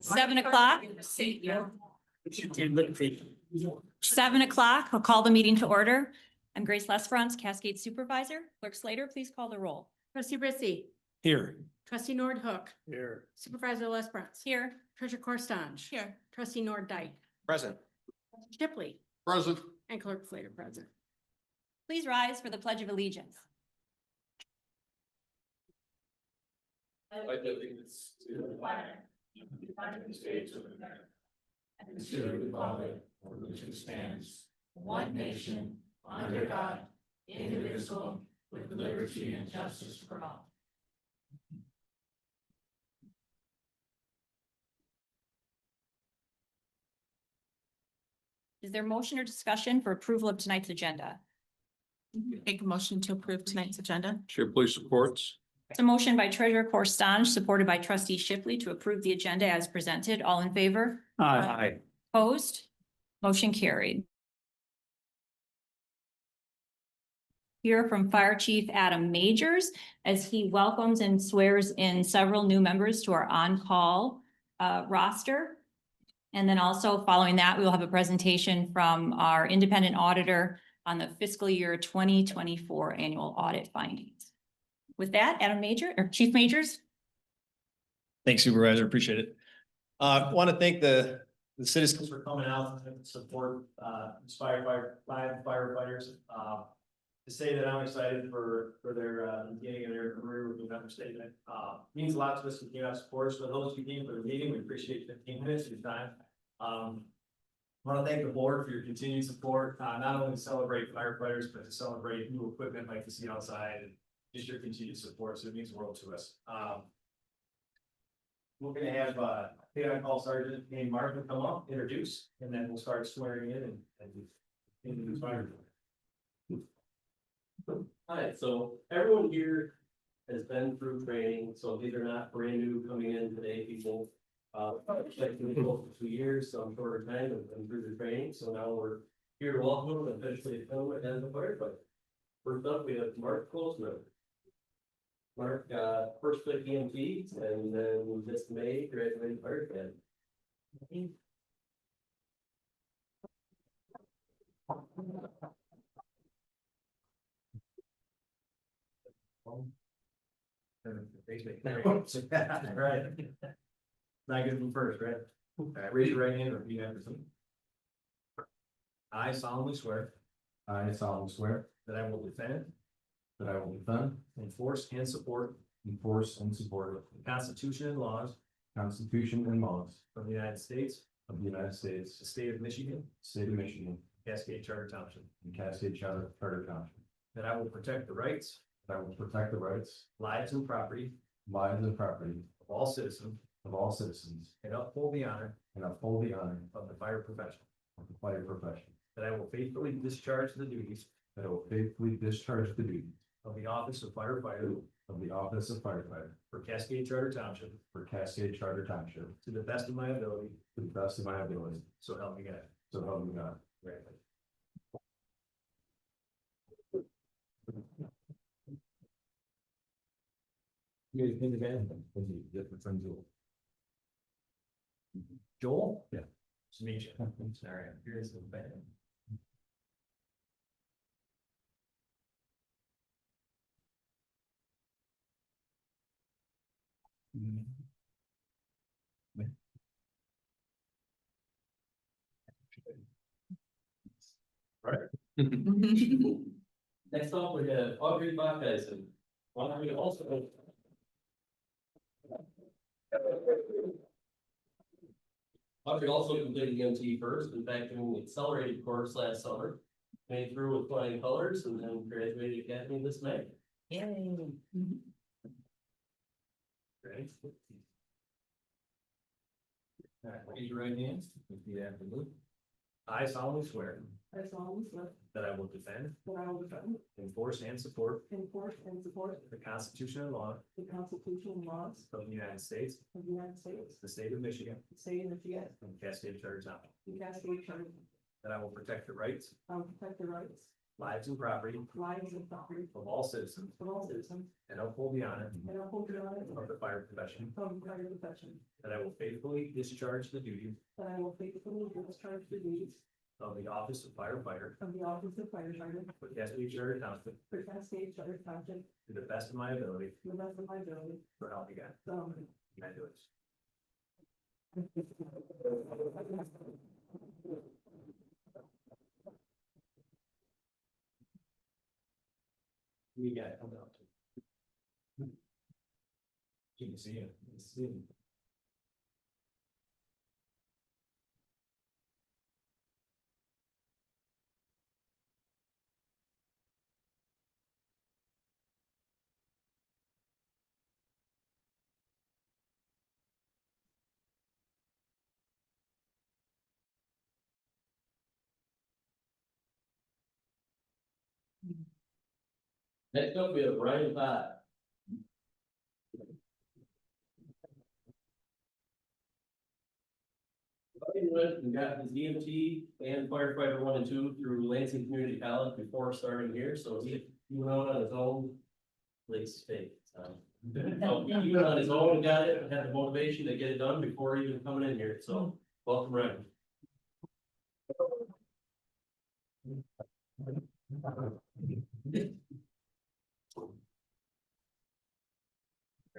7 o'clock. 7 o'clock. I'll call the meeting to order. I'm Grace Lesfrance, Cascade Supervisor. Clerk Slater, please call the roll. Trustee Britzy. Here. Trustee Nordhook. Here. Supervisor Lesbrunz. Here. Treasurer Corstange. Here. Trustee Norddyke. Present. Shipley. Present. And Clerk Slater present. Please rise for the Pledge of Allegiance. Allegiance to the flag of the United States of America and to the republic for which it stands, one nation, under God, indivisible, with liberty and justice for all. Is there motion or discussion for approval of tonight's agenda? Make a motion to approve tonight's agenda. Chair, please supports. It's a motion by Treasurer Corstange, supported by Trustee Shipley to approve the agenda as presented. All in favor? Aye. Opposed? Motion carried. Hear from Fire Chief Adam Majors as he welcomes and swears in several new members to our on-call roster. And then also following that, we will have a presentation from our independent auditor on the fiscal year 2024 annual audit findings. With that, Adam Major or Chief Majors. Thanks, Supervisor. Appreciate it. Want to thank the citizens for coming out and support inspired by firefighters. To say that I'm excited for their beginning of their career with the member statement means a lot to us. We came out support. So those who came for the meeting, we appreciate 15 minutes of your time. I want to thank the board for your continued support, not only to celebrate firefighters, but to celebrate new equipment like you see outside and just your continued support. So it means the world to us. We're going to have paid on call sergeant named Martin come up, introduce, and then we'll start swearing in and introduce fire. Hi, so everyone here has been through training, so these are not brand new coming in today, people. Like been for 2 years, some shorter time have been through the training, so now we're here to welcome them and officially film it as a firefighter. First up, we have Mark Closman. Mark, first fit EMT, and then this May graduated fire academy. Right. Not gonna be first, right? Raise your right hand or repeat after me. I solemnly swear I solemnly swear that I will defend, that I will defend, enforce, and support enforce, and support the Constitution and laws the Constitution and laws of the United States, of the United States, the state of Michigan, state of Michigan, Cascade Charter Township, and Cascade Charter Township. that I will protect the rights, That I will protect the rights, lives, and property lives, and property of all citizens of all citizens, and uphold the honor and uphold the honor of the fire profession, of the fire profession. that I will faithfully discharge the duties That I will faithfully discharge the duties of the office of firefighter of the office of firefighter for Cascade Charter Township for Cascade Charter Township to the best of my ability, to the best of my ability. so help me God. So help me God. Congratulations. Joel? Yeah. Nice to meet you. Sorry, I'm curious of the band. Next up, we have Audrey Bachheisen. Audrey also. Audrey also completed EMT first, in fact, doing the accelerated course last summer. Made through with flying colors and then graduated academy this May. Yay. Ready? All right, raise your right hand. Repeat after me. I solemnly swear I solemnly swear that I will defend, that I will defend, enforce, and support enforce, and support the Constitution and laws the Constitution and laws of the United States, of the United States, the state of Michigan, the state of Michigan, and Cascade Charter Township. and Cascade Charter. That I will protect the rights, I will protect the rights, lives and property lives and property of all citizens, of all citizens, and uphold the honor and uphold the honor of the fire profession, of the fire profession, that I will faithfully discharge the duties that I will faithfully discharge the duties of the office of firefighter of the office of firefighter for Cascade Charter Township for Cascade Charter Township to the best of my ability, to the best of my ability. for help me God. So, Congratulations. We got it. Hold on. You can see it. You can see it. Next up, we have Ryan Todd. Ryan went and got his EMT and firefighter 1 and 2 through Lansing Community College before starting here, so he went out on his own. Lakes fake. So he went on his own and got it, and had the motivation to get it done before even coming in here, so welcome, Ryan.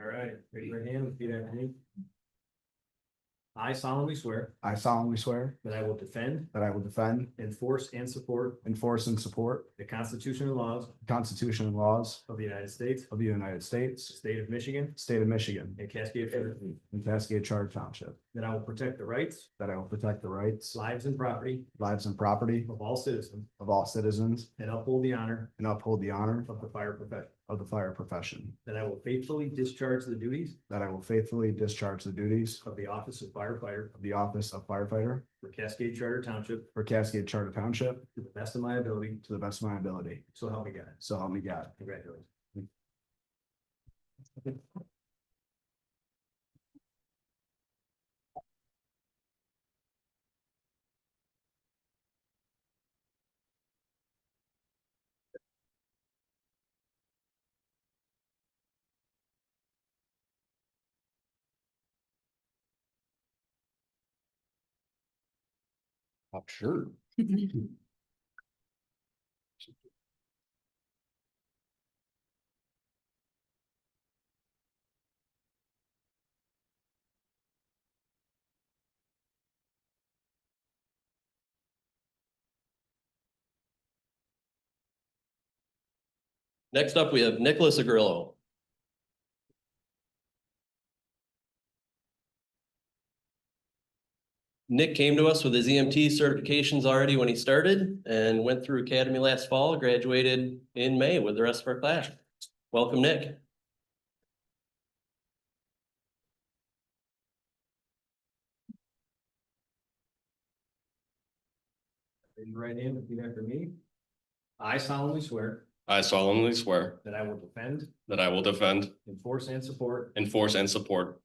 All right, raise your hand, repeat after me. I solemnly swear I solemnly swear that I will defend, that I will defend, enforce, and support enforce, and support the Constitution and laws the Constitution and laws of the United States, of the United States, state of Michigan, state of Michigan, and Cascade Charter, and Cascade Charter Township, that I will protect the rights, that I will protect the rights, lives, and property lives, and property of all citizens, of all citizens, and uphold the honor and uphold the honor of the fire profession. of the fire profession, That I will faithfully discharge the duties that I will faithfully discharge the duties of the office of firefighter of the office of firefighter for Cascade Charter Township for Cascade Charter Township to the best of my ability, to the best of my ability. so help me God. So help me God. Congratulations. I'm sure. Next up, we have Nicholas Agrillo. Nick came to us with his EMT certifications already when he started and went through academy last fall, graduated in May with the rest of our class. Welcome, Nick. Raise your right hand, repeat after me. I solemnly swear I solemnly swear that I will defend, that I will defend, enforce, and support enforce, and support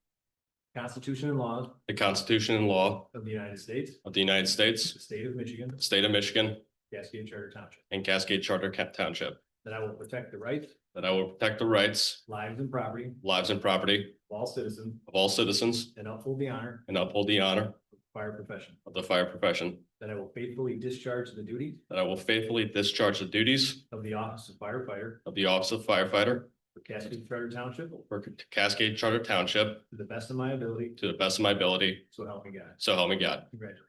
the Constitution and laws the Constitution and law of the United States, of the United States, the state of Michigan, state of Michigan, Cascade Charter Township. and Cascade Charter Township, That I will protect the rights, that I will protect the rights, lives, and property lives, and property of all citizens, of all citizens, and uphold the honor and uphold the honor of the fire profession. of the fire profession, That I will faithfully discharge the duties that I will faithfully discharge the duties of the office of firefighter of the office of firefighter for Cascade Charter Township for Cascade Charter Township to the best of my ability, to the best of my ability, so help me God. so help me God. Congratulations.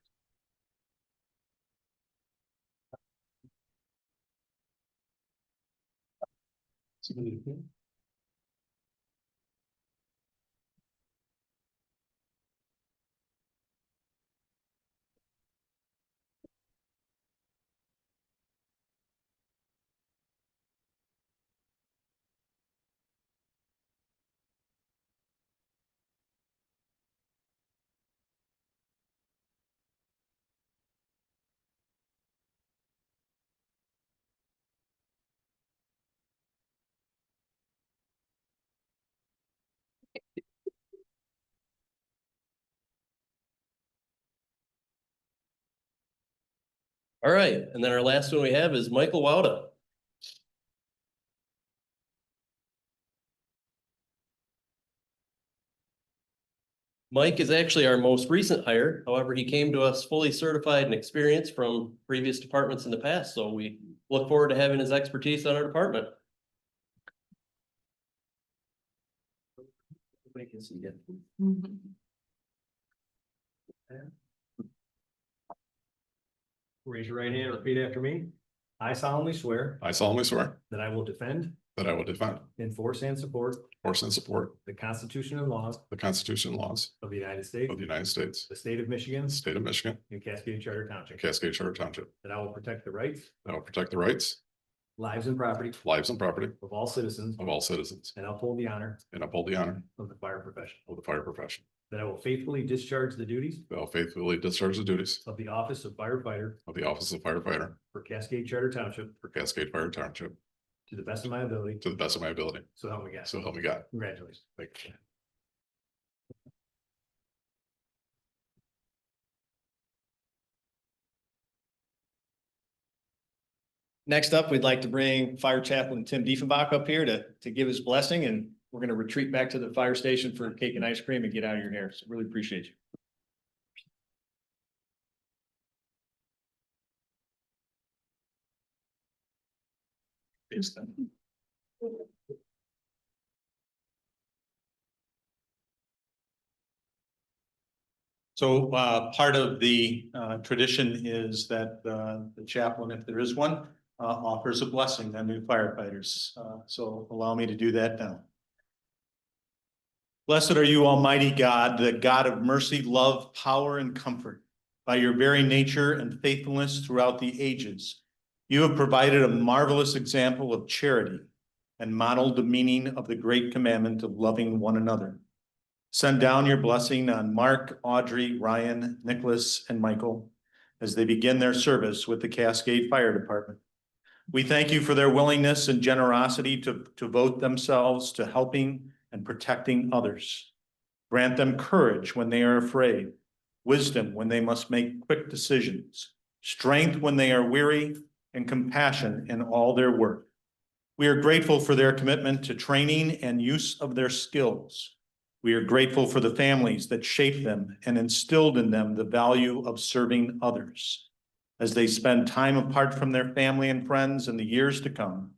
All right, and then our last one we have is Michael Wowda. Mike is actually our most recent hire. However, he came to us fully certified and experienced from previous departments in the past, so we look forward to having his expertise on our department. Everybody can see it. Raise your right hand, and repeat after me. I solemnly swear I solemnly swear that I will defend, that I will defend, enforce, and support force, and support the Constitution and laws the Constitution and laws of the United States, of the United States, the state of Michigan, the state of Michigan, and Cascade Charter and Township. Cascade Charter Township. That I will protect the rights, That I will protect the rights, lives, and property lives, and property of all citizens of all citizens, and uphold the honor and uphold the honor of the fire profession. of the fire profession. That I will faithfully discharge the duties That I will faithfully discharge the duties of the office of firefighter of the office of firefighter for Cascade Charter Township for Cascade Fire Township to the best of my ability. to the best of my ability. So help me God. So help me God. Congratulations. Thank you. Next up, we'd like to bring Fire Chaplain Tim Diefenbach up here to give his blessing, and we're going to retreat back to the fire station for cake and ice cream and get out of your hair. So really appreciate you. So part of the tradition is that the chaplain, if there is one, offers a blessing on new firefighters. So allow me to do that now. Blessed are you, Almighty God, the God of mercy, love, power, and comfort. By your very nature and faithfulness throughout the ages, you have provided a marvelous example of charity and modeled the meaning of the great commandment of loving one another. Send down your blessing on Mark, Audrey, Ryan, Nicholas, and Michael as they begin their service with the Cascade Fire Department. We thank you for their willingness and generosity to devote themselves to helping and protecting others. Grant them courage when they are afraid, wisdom when they must make quick decisions, strength when they are weary, and compassion in all their work. We are grateful for their commitment to training and use of their skills. We are grateful for the families that shaped them and instilled in them the value of serving others. As they spend time apart from their family and friends in the years to come,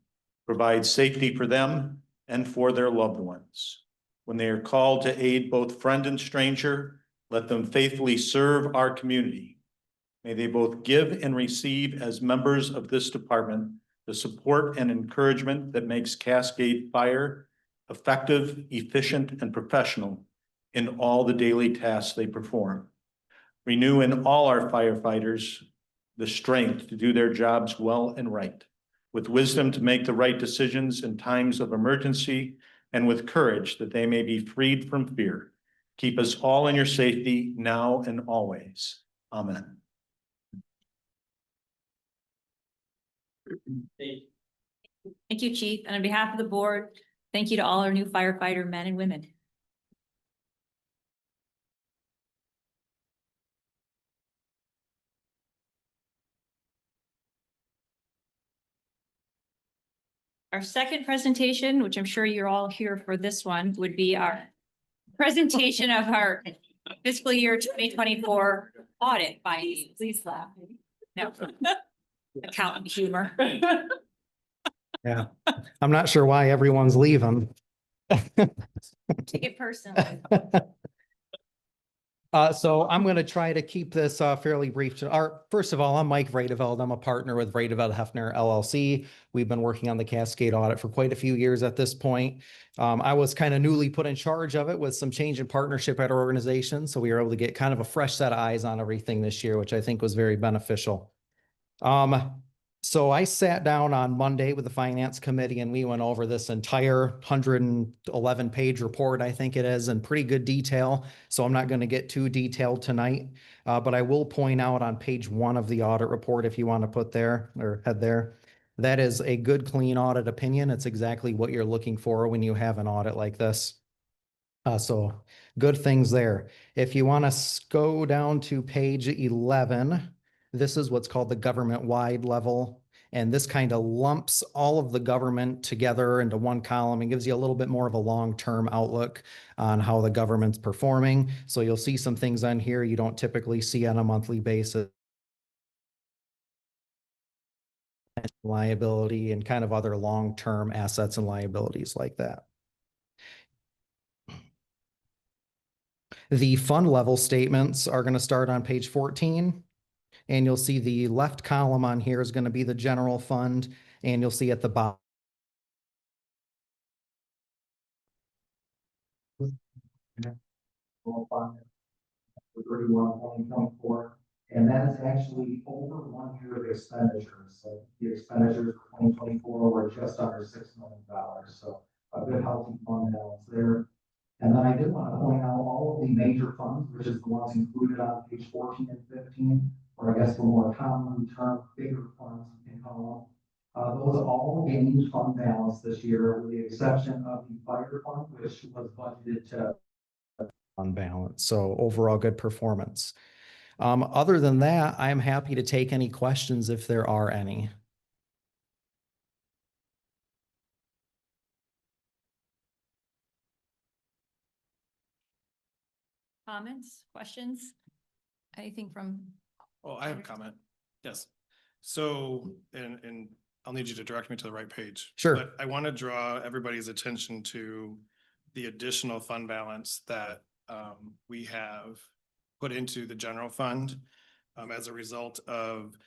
provide safety for them and for their loved ones. When they are called to aid both friend and stranger, let them faithfully serve our community. May they both give and receive as members of this department the support and encouragement that makes Cascade Fire effective, efficient, and professional in all the daily tasks they perform. Renew in all our firefighters the strength to do their jobs well and right, with wisdom to make the right decisions in times of emergency, and with courage that they may be freed from fear. Keep us all in your safety now and always. Amen. Thank you, Chief. And on behalf of the board, thank you to all our new firefighter men and women. Our second presentation, which I'm sure you're all here for this one, would be our presentation of our fiscal year 2024 audit findings. Please laugh. No. Accountant humor. Yeah, I'm not sure why everyone's leaving. Take it personally. So I'm going to try to keep this fairly brief. First of all, I'm Mike Vredeveld. I'm a partner with Vredeveld Hefner LLC. We've been working on the Cascade audit for quite a few years at this point. I was kind of newly put in charge of it with some change in partnership at our organization. So we were able to get kind of a fresh set of eyes on everything this year, which I think was very beneficial. So I sat down on Monday with the finance committee and we went over this entire 111-page report, I think it is, in pretty good detail. So I'm not going to get too detailed tonight, but I will point out on page 1 of the audit report, if you want to put there or head there, that is a good, clean audit opinion. It's exactly what you're looking for when you have an audit like this. So good things there. If you want to go down to page 11, This is what's called the government-wide level. And this kind of lumps all of the government together into one column and gives you a little bit more of a long-term outlook on how the government's performing. So you'll see some things on here you don't typically see on a monthly basis. Liability and kind of other long-term assets and liabilities like that. The fund level statements are going to start on page 14. And you'll see the left column on here is going to be the general fund, and you'll see at the bottom. For 2024, and that is actually over 1 year of expenditures. So the expenditures for 2024 were just under $6 million. So a good healthy fund balance there. And then I did want to point out all of the major funds, which is the ones included on page 14 and 15, or I guess the more common term, bigger funds in column. Those all gained fund balance this year, with the exception of the fire fund, which was budgeted to fund balance. So overall good performance. Other than that, I'm happy to take any questions if there are any. Comments, questions? Anything from? Oh, I have a comment. Yes. So, and I'll need you to direct me to the right page. Sure. But I want to draw everybody's attention to the additional fund balance that we have put into the general fund as a result of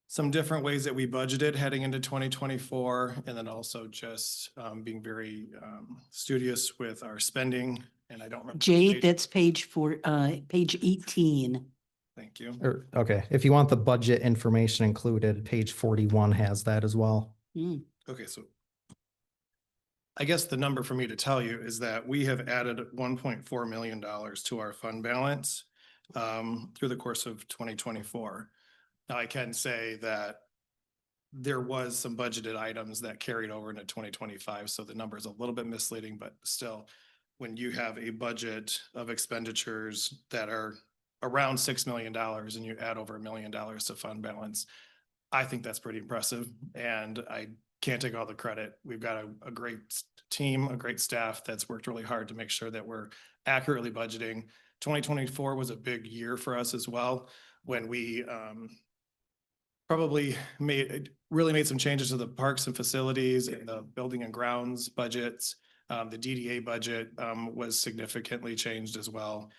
some different ways that we budgeted heading into 2024, and then also just being very studious with our spending. And I don't remember. Jade, that's page 18. Thank you. Okay, if you want the budget information included, page 41 has that as well. Okay, so I guess the number for me to tell you is that we have added $1.4 million to our fund balance through the course of 2024. Now, I can say that there was some budgeted items that carried over into 2025, so the number is a little bit misleading, but still, when you have a budget of expenditures that are around $6 million and you add over $1 million to fund balance, I think that's pretty impressive. And I can't take all the credit. We've got a great team, a great staff that's worked really hard to make sure that we're accurately budgeting. 2024 was a big year for us as well, when we probably really made some changes to the parks and facilities and the building and grounds budgets. The DDA budget was significantly changed as well.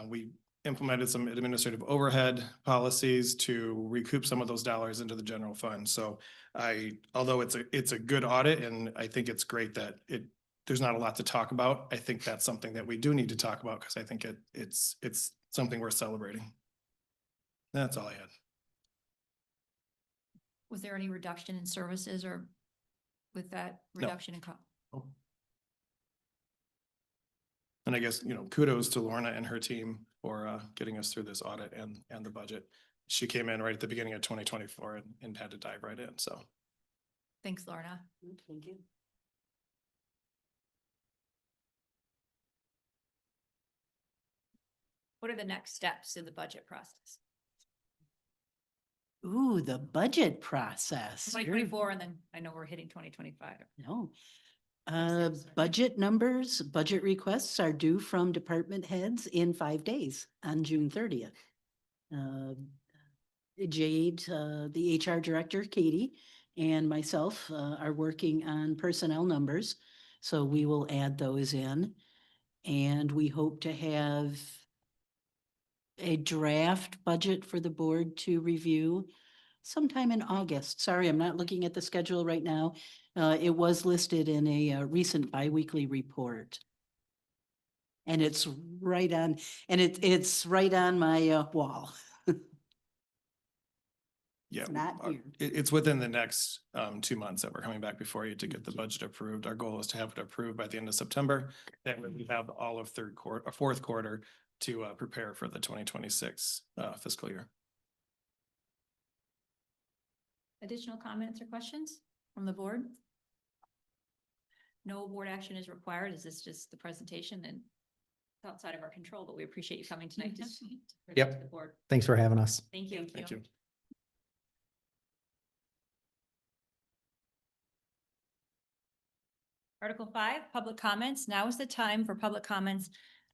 We implemented some administrative overhead policies to recoup some of those dollars into the general fund. So although it's a good audit, and I think it's great that there's not a lot to talk about, I think that's something that we do need to talk about, because I think it's something worth celebrating. That's all I had. Was there any reduction in services or with that reduction in cost? And I guess, kudos to Lorna and her team for getting us through this audit and the budget. She came in right at the beginning of 2024 and had to dive right in, so. Thanks, Lorna. Thank you. What are the next steps in the budget process? Ooh, the budget process. 2024, and then I know we're hitting 2025. No. Budget numbers, budget requests are due from department heads in 5 days on June 30th. Jade, the HR director, Katie, and myself are working on personnel numbers. So we will add those in, and we hope to have a draft budget for the board to review sometime in August. Sorry, I'm not looking at the schedule right now. It was listed in a recent biweekly report. And it's right on, and it's right on my wall. Yeah, not here. it's within the next 2 months that we're coming back before you to get the budget approved. Our goal is to have it approved by the end of September. That way we have all of fourth quarter to prepare for the 2026 fiscal year. Additional comments or questions from the board? No board action is required. Is this just the presentation? And it's outside of our control, but we appreciate you coming tonight to present to the board. Thanks for having us. Thank you. Thank you. Article 5, public comments. Now is the time for public comments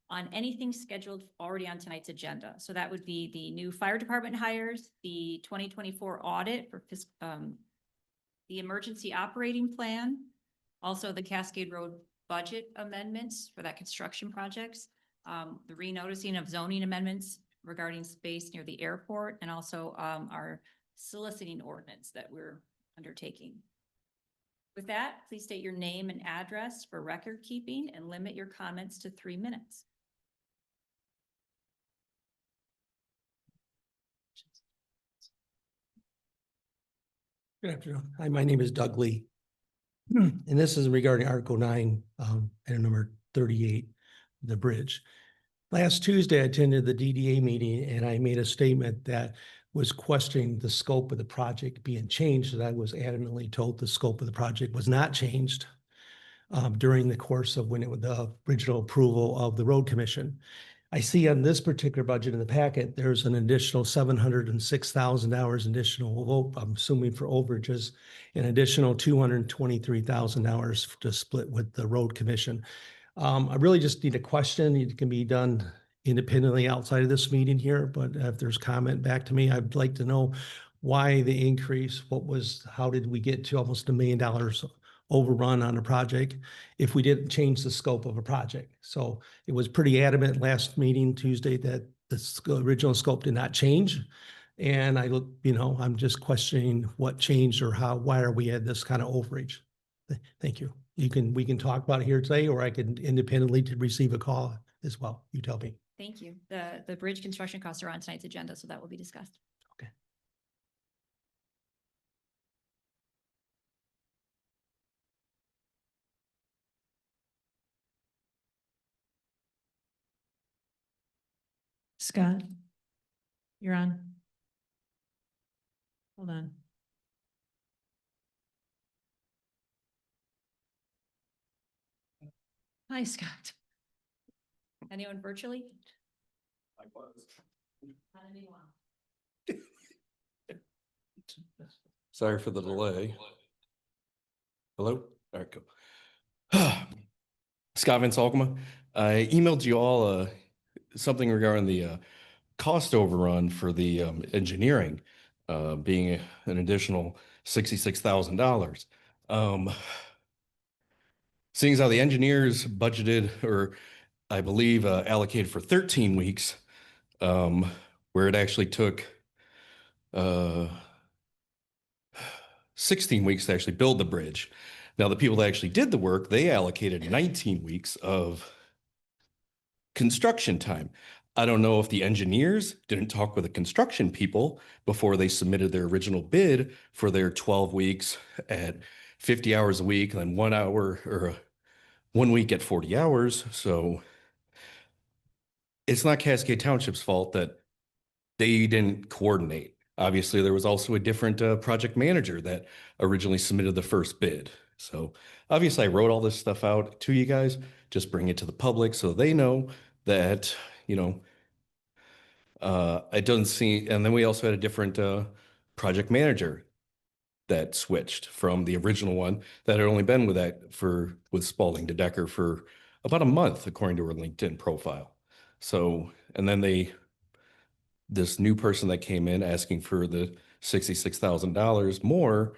on anything scheduled already on tonight's agenda. So that would be the new fire department hires, the 2024 audit for the emergency operating plan, also the Cascade Road budget amendments for that construction projects, the renoticing of zoning amendments regarding space near the airport, and also our soliciting ordinance that we're undertaking. With that, please state your name and address for record keeping and limit your comments to 3 minutes. Good afternoon. Hi, my name is Doug Lee. And this is regarding Article 9, item number 38, the bridge. Last Tuesday, I attended the DDA meeting and I made a statement that was questioning the scope of the project being changed. That I was adamantly told the scope of the project was not changed during the course of when it was the original approval of the road commission. I see on this particular budget in the packet, there's an additional $706,000 additional, I'm assuming for overages, an additional $223,000 to split with the road commission. I really just need a question. It can be done independently outside of this meeting here, but if there's comment back to me, I'd like to know why the increase, how did we get to almost $1 million overrun on a project if we didn't change the scope of a project? So it was pretty adamant last meeting Tuesday that the original scope did not change. And I'm just questioning what changed or why are we at this kind of overage? Thank you. We can talk about it here today, or I can independently to receive a call as well. You tell me. Thank you. The bridge construction costs are on tonight's agenda, so that will be discussed. Okay. Scott, you're on. Hold on. Hi, Scott. Anyone virtually? Sorry for the delay. Hello? All right, cool. Scott Van Salkema. I emailed you all something regarding the cost overrun for the engineering being an additional $66,000. Seeing as how the engineers budgeted, or I believe allocated for 13 weeks, where it actually took 16 weeks to actually build the bridge. Now, the people that actually did the work, they allocated 19 weeks of construction time. I don't know if the engineers didn't talk with the construction people before they submitted their original bid for their 12 weeks at 50 hours a week, and then 1 hour or 1 week at 40 hours. So it's not Cascade Township's fault that they didn't coordinate. Obviously, there was also a different project manager that originally submitted the first bid. So obviously, I wrote all this stuff out to you guys, just bring it to the public so they know that, it doesn't seem, and then we also had a different project manager that switched from the original one that had only been with Spalding to Decker for about a month, according to her LinkedIn profile. So, and then this new person that came in asking for the $66,000 more,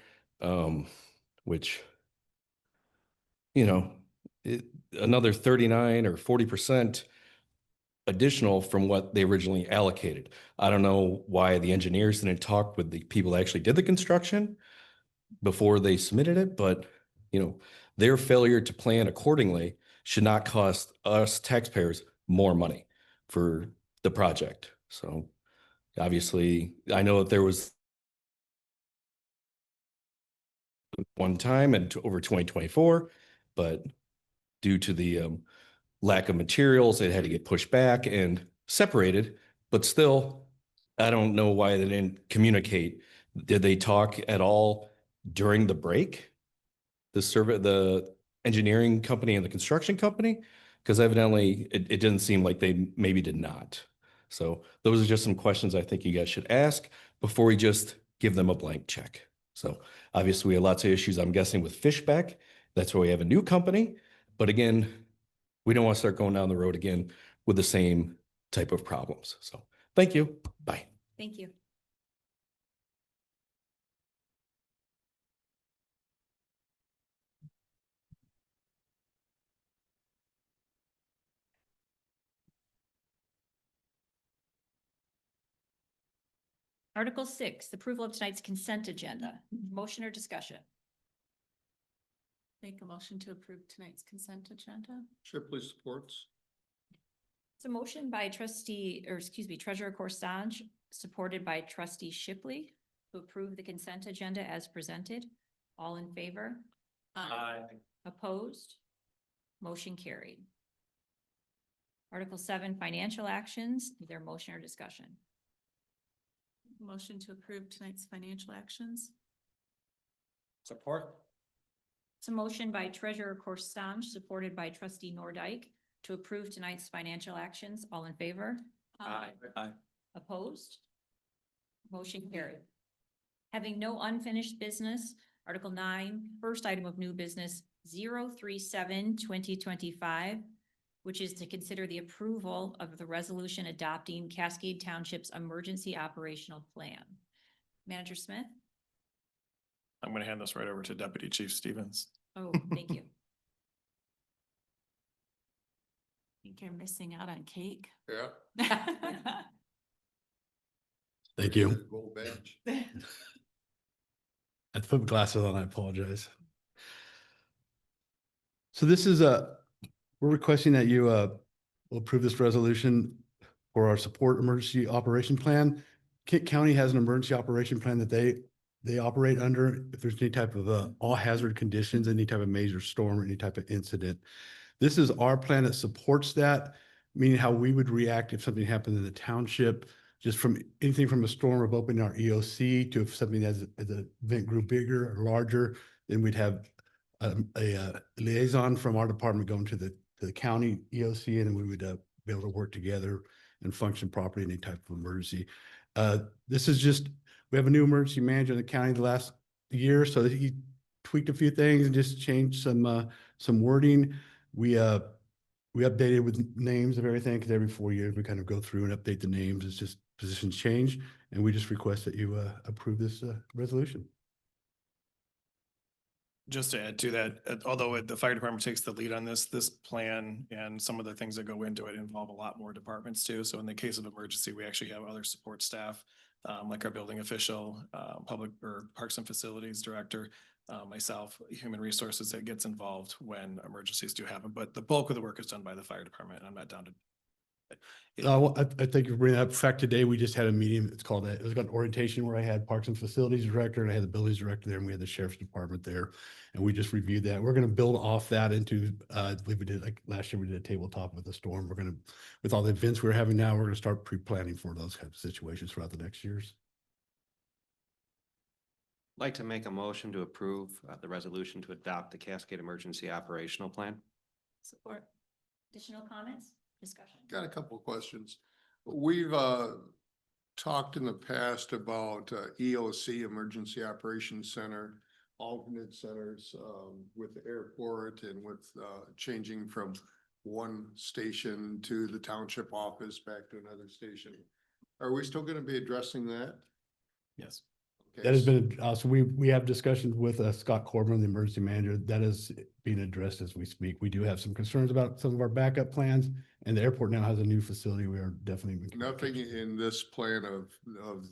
which, another 39 or 40% additional from what they originally allocated. I don't know why the engineers didn't talk with the people that actually did the construction before they submitted it, but their failure to plan accordingly should not cost us taxpayers more money for the project. So obviously, I know that there was one time and over 2024, but due to the lack of materials, it had to get pushed back and separated. But still, I don't know why they didn't communicate. Did they talk at all during the break? The engineering company and the construction company? Because evidently it didn't seem like they maybe did not. So those are just some questions I think you guys should ask before we just give them a blank check. So obviously we have lots of issues, I'm guessing, with Fishback That's why we have a new company. But again, we don't want to start going down the road again with the same type of problems. So thank you. Bye. Thank you. Article 6, approval of tonight's consent agenda. Motion or discussion? Make a motion to approve tonight's consent agenda. Shipley supports. It's a motion by Treasurer Corsange, supported by trustee Shipley, to approve the consent agenda as presented. All in favor? Opposed? Motion carried. Article 7, financial actions. Is there a motion or discussion? Motion to approve tonight's financial actions. Support. It's a motion by Treasurer Corsange, supported by trustee Nordike, to approve tonight's financial actions. All in favor? Aye. Opposed? Motion carried. Having no unfinished business, Article 9, first item of new business, 037-2025, which is to consider the approval of the resolution adopting Cascade Township's emergency operational plan. Manager Smith? I'm going to hand this right over to Deputy Chief Stevens. Oh, thank you. I think you're missing out on cake. Yeah. Thank you. Gold badge. I have to put my glasses on, I apologize. So this is we're requesting that you will approve this resolution for our support emergency operation plan. Kent County has an emergency operation plan that they operate under if there's any type of all hazard conditions, any type of major storm or any type of incident. This is our plan that supports that, meaning how we would react if something happened in the township, just from anything from a storm of opening our EOC to if something as the event grew bigger or larger, then we'd have a liaison from our department going to the county EOC, and then we would be able to work together and function properly in any type of emergency. This is just, we have a new emergency manager in the county the last year, so that he tweaked a few things and just changed some wording. We updated with names of everything, because every 4 years we kind of go through and update the names. It's just positions change, and we just request that you approve this resolution. Just to add to that, although the fire department takes the lead on this plan and some of the things that go into it involve a lot more departments too. So in the case of emergency, we actually have other support staff, like our building official, public or parks and facilities director, myself, human resources that gets involved when emergencies do happen. But the bulk of the work is done by the fire department, and I'm not down to. I think you bring that up. In fact, today we just had a meeting. It was an orientation where I had Parks and Facilities Director and I had the Buildings Director there, and we had the Sheriff's Department there, and we just reviewed that. We're going to build off that into, I believe we did, like last year we did a tabletop with the storm. We're going to, with all the events we're having now, we're going to start pre-planning for those kinds of situations throughout the next years. I'd like to make a motion to approve the resolution to adopt the Cascade Emergency Operational Plan. Support. Additional comments? Discussion? Got a couple of questions. We've talked in the past about EOC, Emergency Operations Center, alternate centers with the airport and with changing from one station to the township office back to another station. Are we still going to be addressing that? Yes. That has been, so we have discussions with Scott Corbin, the emergency manager. That is being addressed as we speak. We do have some concerns about some of our backup plans, and the airport now has a new facility. We are definitely. Nothing in this plan of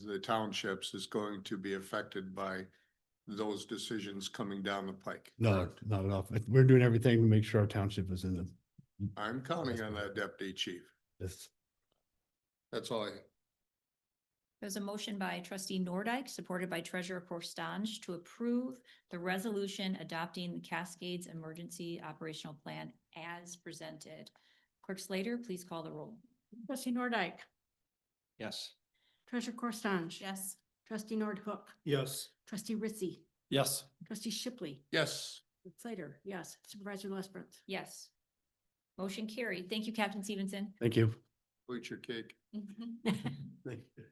the townships is going to be affected by those decisions coming down the pike. No, not at all. We're doing everything to make sure our township is in the. I'm counting on that, Deputy Chief. Yes. That's all I have. There's a motion by trustee Nordike, supported by treasurer Corstange, to approve the resolution adopting the Cascades Emergency Operational Plan as presented. Clerk Slater, please call the roll. Trustee Nordike, Yes. Treasurer Corstange. Yes. Trustee Nordhook, Yes. Trustee Ritzy, Yes. Trustee Shipley, Yes. Slater, yes, Supervisor Lesbrunz. Yes. Motion carried. Thank you, Captain Stevenson. Thank you. Eat your cake. Thank you.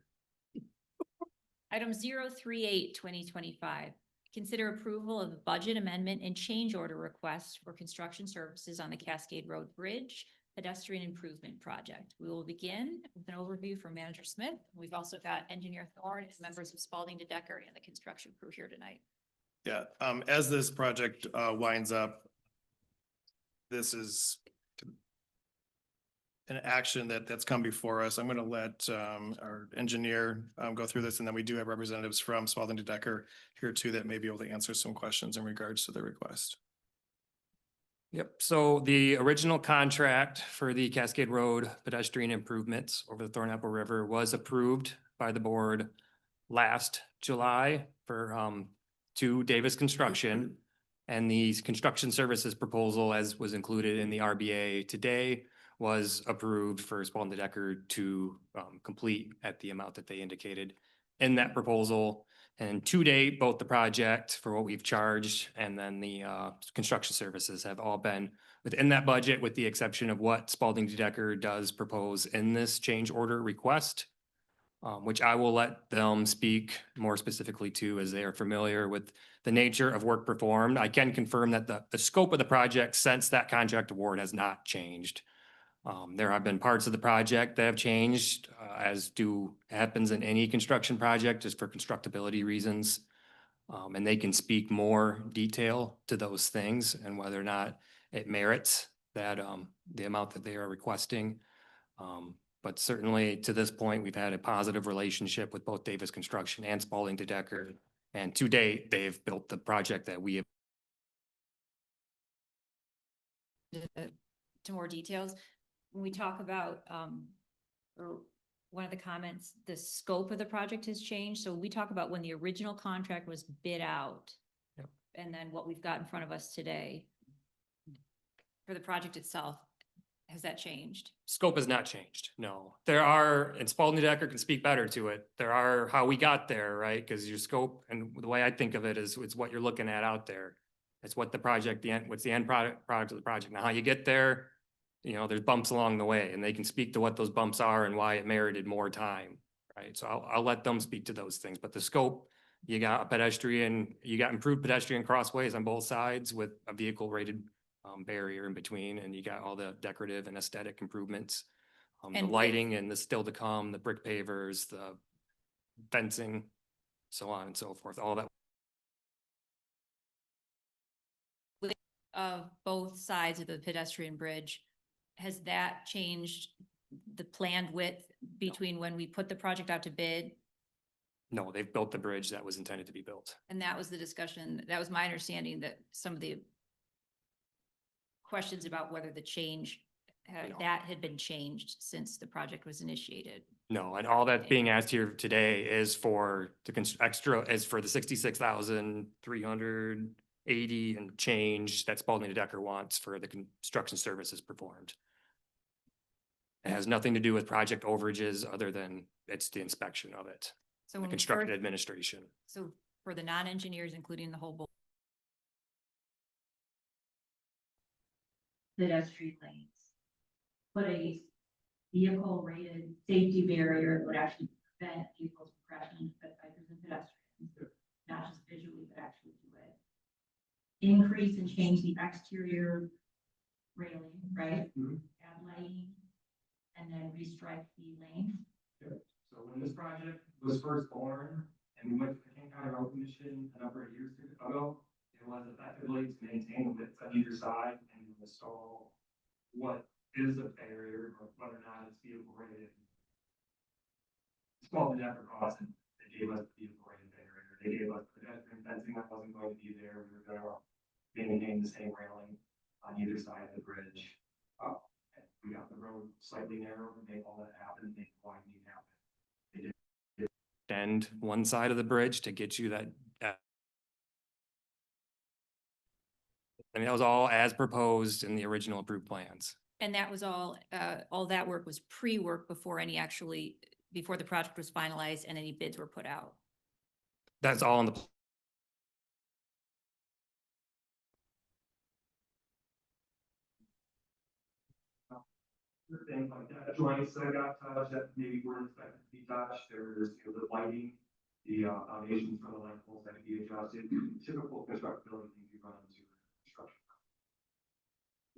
Item 038-2025, consider approval of the budget amendment and change order request for construction services on the Cascade Road Bridge pedestrian improvement project. We will begin with an overview from Manager Smith. We've also got Engineer Thorne and members of Spalding to Decker and the construction crew here tonight. Yeah, as this project winds up, this is an action that's come before us. I'm going to let our engineer go through this, and then we do have representatives from Spalding to Decker here too that may be able to answer some questions in regards to the request. Yep, so the original contract for the Cascade Road pedestrian improvements over the Thornapple River was approved by the board last July for to Davis Construction. And the construction services proposal, as was included in the RBA today, was approved for Spalding to Decker to complete at the amount that they indicated in that proposal. And to date, both the project for what we've charged and then the construction services have all been within that budget, with the exception of what Spalding to Decker does propose in this change order request, which I will let them speak more specifically to, as they are familiar with the nature of work performed. I can confirm that the scope of the project since that contract award has not changed. There have been parts of the project that have changed, as happens in any construction project, just for constructability reasons. And they can speak more detail to those things and whether or not it merits that the amount that they are requesting. But certainly to this point, we've had a positive relationship with both Davis Construction and Spalding to Decker. And to date, they've built the project that we have. To more details, when we talk about, or one of the comments, the scope of the project has changed. So we talk about when the original contract was bid out. Yep. And then what we've got in front of us today for the project itself, has that changed? Scope has not changed, no. There are, and Spalding to Decker can speak better to it. There are how we got there, right? Because your scope, and the way I think of it is, it's what you're looking at out there. It's what the project, what's the end product of the project. Now, how you get there, you know, there's bumps along the way, and they can speak to what those bumps are and why it merited more time, right? So I'll let them speak to those things. But the scope, you got a pedestrian, you got improved pedestrian crossways on both sides with a vehicle rated barrier in between, and you got all the decorative and aesthetic improvements, the And lighting and the still to come, the brick pavers, the fencing, so on and so forth, all that. Of both sides of the pedestrian bridge, has that changed the planned width between when we put the project out to bid? No, they've built the bridge that was intended to be built. And that was the discussion, that was my understanding, that some of the questions about whether the change, No. that had been changed since the project was initiated. No, and all that's being asked here today is for is for the 66,380 and change that Spalding to Decker wants for the construction services performed. It has nothing to do with project overages other than it's the inspection of it, So the when we construction first- administration. So for the non-engineers, including the whole board. Pedestrian lanes. Put a vehicle rated safety barrier that would actually prevent vehicles from crashing into bikers and pedestrians, not just visually, but actually do it. Increase and change the exterior railing, right? Add lighting, and then restripe the lane. So when this project was first born and we went to the King County Road Commission a number of years ago, it was effectively to maintain the width on either side and install what is a barrier, or whether or not it's vehicle rated. It's called the Never Crossing. They gave us the vehicle rated barrier. They gave us pedestrian fencing that wasn't going to be there. We were going to maintain the same railing on either side of the bridge. We got the road slightly narrow to make all that happen, make the widening happen. And one side of the bridge to get you that. And that was all as proposed in the original approved plans. And that was all that work was pre-work before before the project was finalized and any bids were put out. That's all in the. Things like that, joints that got touched that maybe weren't expected to be touched, there's the lighting, the foundations for the light poles that be adjusted, typical constructability things you run into construction.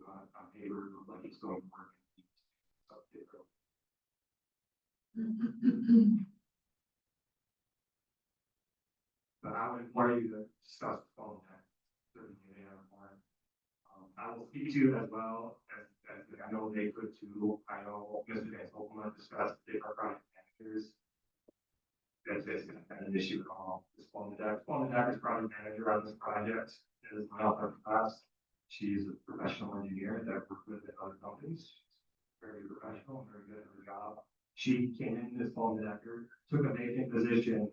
On paper, like it's going to work. But I would implore you to discuss the phone tech, certainly they are more. I will speak to it as well as I know they could too. I know Mr. Van Hoekema discussed different project managers. That's not an issue at all. This phone tech is project manager on this project is my other class. She's a professional engineer that worked with at other companies. Very professional, very good at her job. She came in this phone decker, took a vacant position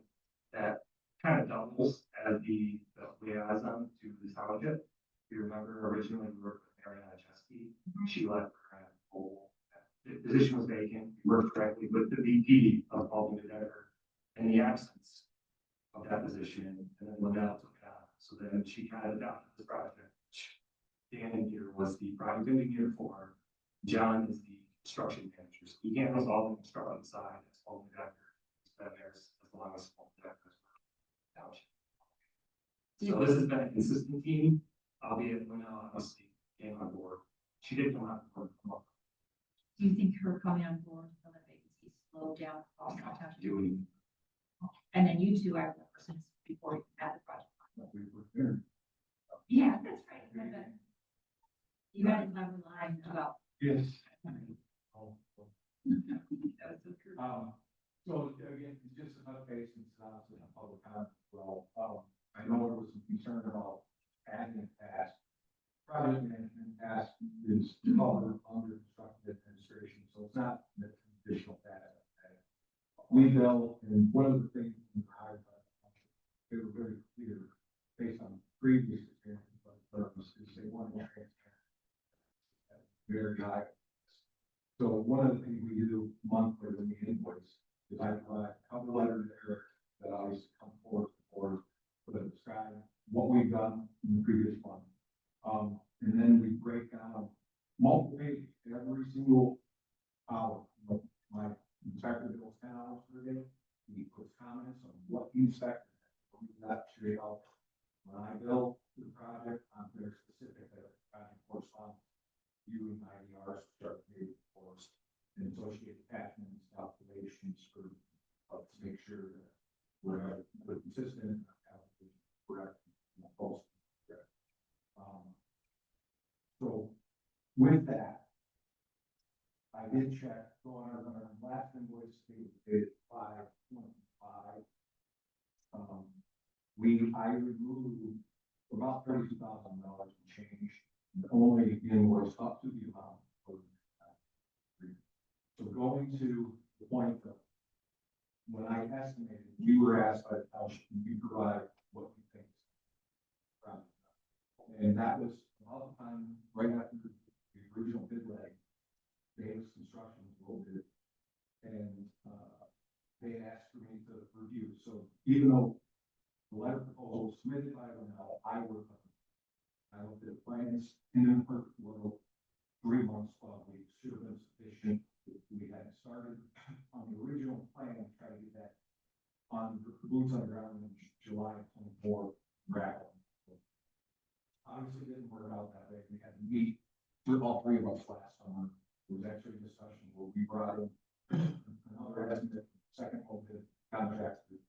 that kind of doubles as the liaison to the township. If you remember, originally we worked with Mariana Chesky. She left her role. The position was vacant. We worked directly with the VP of Alden Decker in the absence of that position, and then Linnell took it on. So then she kind of adopted this project. Dan here was the project engineer for her. John is the construction manager. So he handles all the construction side. It's Alden Decker. He's been there as long as Alden Decker. So this has been a consistent team, albeit when honestly came on board. She did come on board. Do you think her coming on board for the vacancy slowed down? Doing. And then you two are the persons before you had the project. We were there. Yeah, that's right. You guys have a line about. Yes. So again, just an update since last in the public comment. Well, I know there was some concern about adding task. Project management task is covered under construction administration, so it's not an additional task. We built, and one of the things in the higher, they were very clear based on previous experience, but purposes, they wanted transparent. Very high. So one of the things we do monthly when we invoice is I provide a cover letter to Eric that always come forward for to describe what we've done in the previous month. And then we break down multiple pages every single hour. My inspector bills 10 hours per day. He puts comments on what he inspected. That straight out. When I bill the project, I'm very specific that project corresponds. You and IDRs start maybe force and associate attachments, calculations for to make sure that we're consistent, correct, false. So with that, I did check, so on our last invoice, dated 5/25. I removed about $32,000 in change, and only invoice up to the amount. So going to the point that when I estimated, we were asked by the township, can you provide what you think? And that was about the time right after the original bid leg. Davis Construction was bid, and they asked for me to review. So even though the letter proposal was submitted by them, I looked at the plans in the perfect world. 3 months, 12 weeks should have been sufficient. We had started on the original plan to try to get that on the boots on the ground in July 24 gravel. So obviously it didn't work out that way. We had to meet with all 3 of us last summer. There was actually a discussion where we brought in another estimate, second open contractor.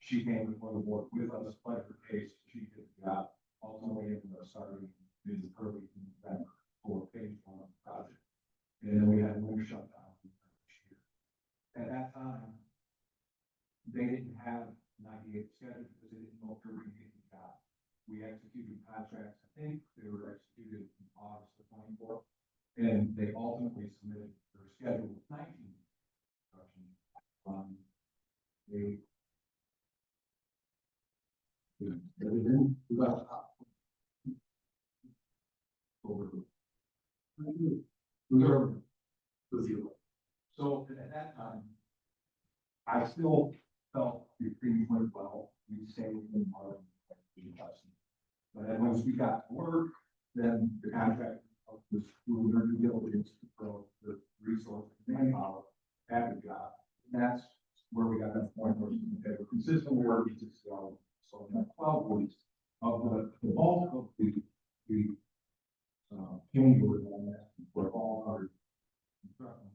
She came before the board with us, played her case, she did the job. Ultimately ended up starting in early November for phase 1 of the project. And then we had a winter shutdown this year. At that time, they didn't have an idea of schedule because they didn't know if they were going to get the job. We executed contracts, I think they were executed in August of 24, and they ultimately submitted their schedule with 19 construction. Everything about over the zero. So at that time, I still felt the things went well. We stayed within our adjustment. But then once we got to work, then the contract was doing their due diligence to throw the resource and manpower at the job. And that's where we got to the point where they were consistent where we just go, so in 12 weeks of the bulk of the change order on that for all our construction.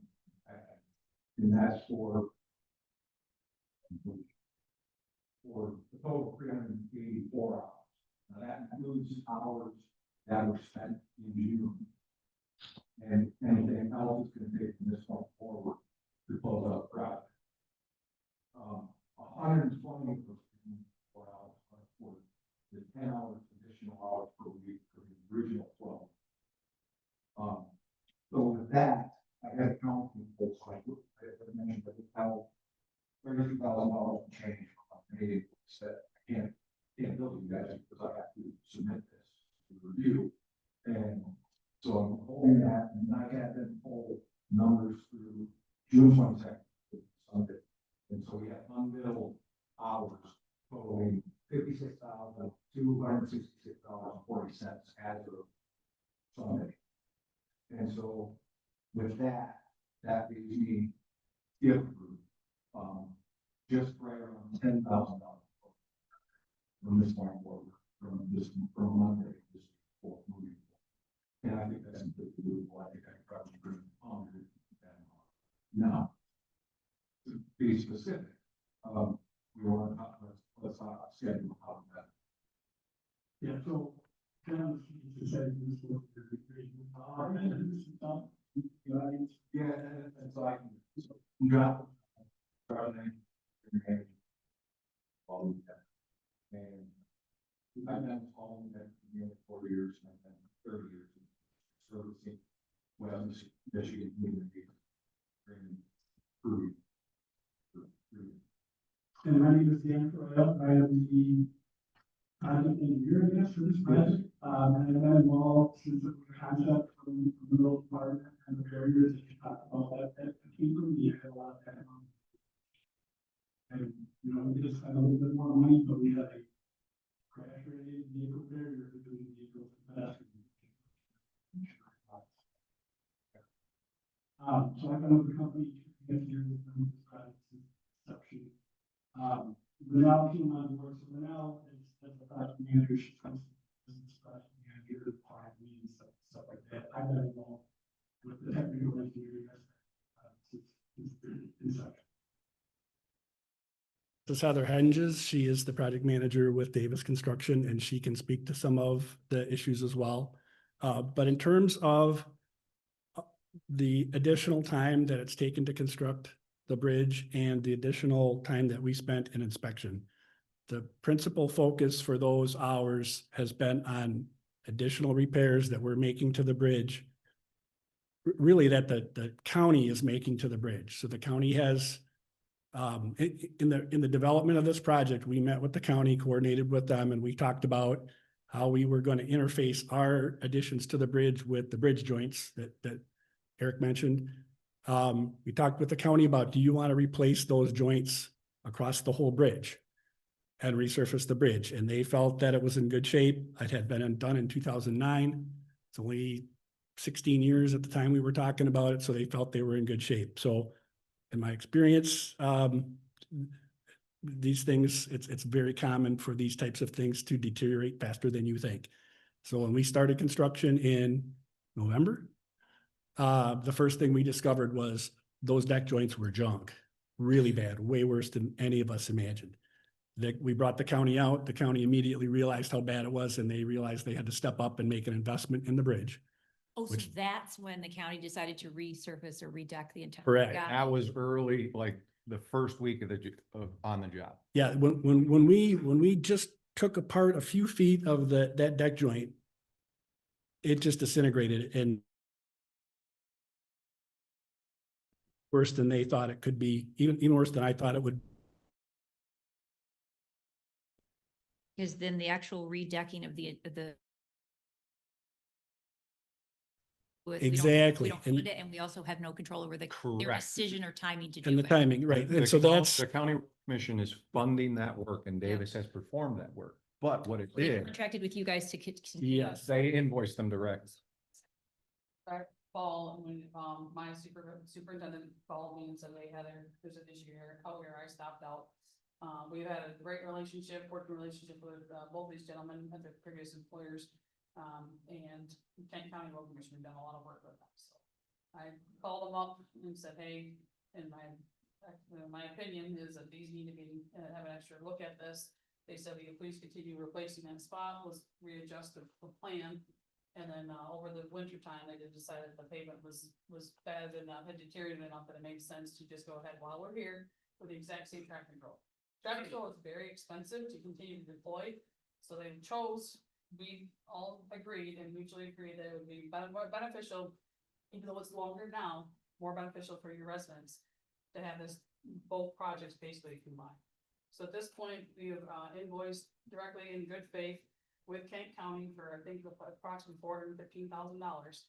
And that's for the total 384 hours. Now that includes hours that were spent in June. And anything else is going to take from this point forward to close out the project. 120 for hours for the 10 hours additional hours per week for the original 12. So with that, I had a count from folks like I mentioned that we have $30,000 change from a meeting said I can't build you guys because I have to submit this to review. And so I'm holding that, and I had them pull numbers through June 22nd, Sunday. And so we have unbilled hours totaling $56,266.40 as of Sunday. And so with that leaves me, if just right around $10,000 from this point forward, from Monday, this fourth movie. And I think that's completely doable. I think I could probably bring that now, to be specific, we want to let's schedule how that. Yeah, so yeah, and so I can drop and I've been following that for nearly 4 years and I've been 30 years servicing West Michigan community. And my name is Dan Croyle. I am the project engineer, I guess, for this project. And I've been involved since the concept from the middle department and the barriers that you talked about that came from me. I had a lot of background. And, you know, we just had a little bit more money, but we had a crash rated vehicle barrier between vehicles and pedestrians. So I've been with the company 2 years with them, this project since inception. Renell came on board, so Renell is as the project manager, she comes to business project manager, client meetings, stuff like that. I've been involved with the technical engineering since inception. This is Heather Henges. She is the project manager with Davis Construction, and she can speak to some of the issues as well. But in terms of the additional time that it's taken to construct the bridge and the additional time that we spent in inspection, the principal focus for those hours has been on additional repairs that we're making to the bridge, really that the county is making to the bridge. So the county has, in the development of this project, we met with the county, coordinated with them, and we talked about how we were going to interface our additions to the bridge with the bridge joints that Eric mentioned. We talked with the county about, do you want to replace those joints across the whole bridge and resurface the bridge? And they felt that it was in good shape. It had been done in 2009. It's only 16 years at the time we were talking about it. So they felt they were in good shape. So in my experience, these things, it's very common for these types of things to deteriorate faster than you think. So when we started construction in November, the first thing we discovered was those deck joints were junk, really bad, way worse than any of us imagined. We brought the county out. The county immediately realized how bad it was, and they realized they had to step up and make an investment in the bridge. Oh, so that's when the county decided to resurface or redeck the entire. Correct. Got it. That was early, like the first week of on the job. Yeah, when we just took apart a few feet of that deck joint, it just disintegrated and worse than they thought it could be, even worse than I thought it would. Because then the actual redecking of the Exactly. We don't fund it, and we also have no control over their decision or timing to do it. And the timing, right. And so The county commission is funding that work and Davis has performed that work. But what it They did, contracted with you guys to continue. yes, they invoiced them direct. Fall when my superintendent called me and said, hey, Heather, there's an issue here. Oh, here, I stopped out. We've had a great relationship, working relationship with, both these gentlemen at their previous employers. And Kent County Road Commission done a lot of work with them, so. I called them up and said, hey, in my opinion is that these need to be, have an extra look at this. They said, will you please continue replacing that spot, let's readjust the plan. And then, over the winter time, they did decide that the pavement was bad enough, had deteriorated enough that it made sense to just go ahead while we're here with the exact same traffic control. Traffic control is very expensive to continue to deploy, so they chose, we all agreed and mutually agreed that it would be beneficial, even though it's longer now, more beneficial for your residents to have this, both projects basically combined. So at this point, we have invoiced directly in good faith with Kent County for, I think, approximately $415,000.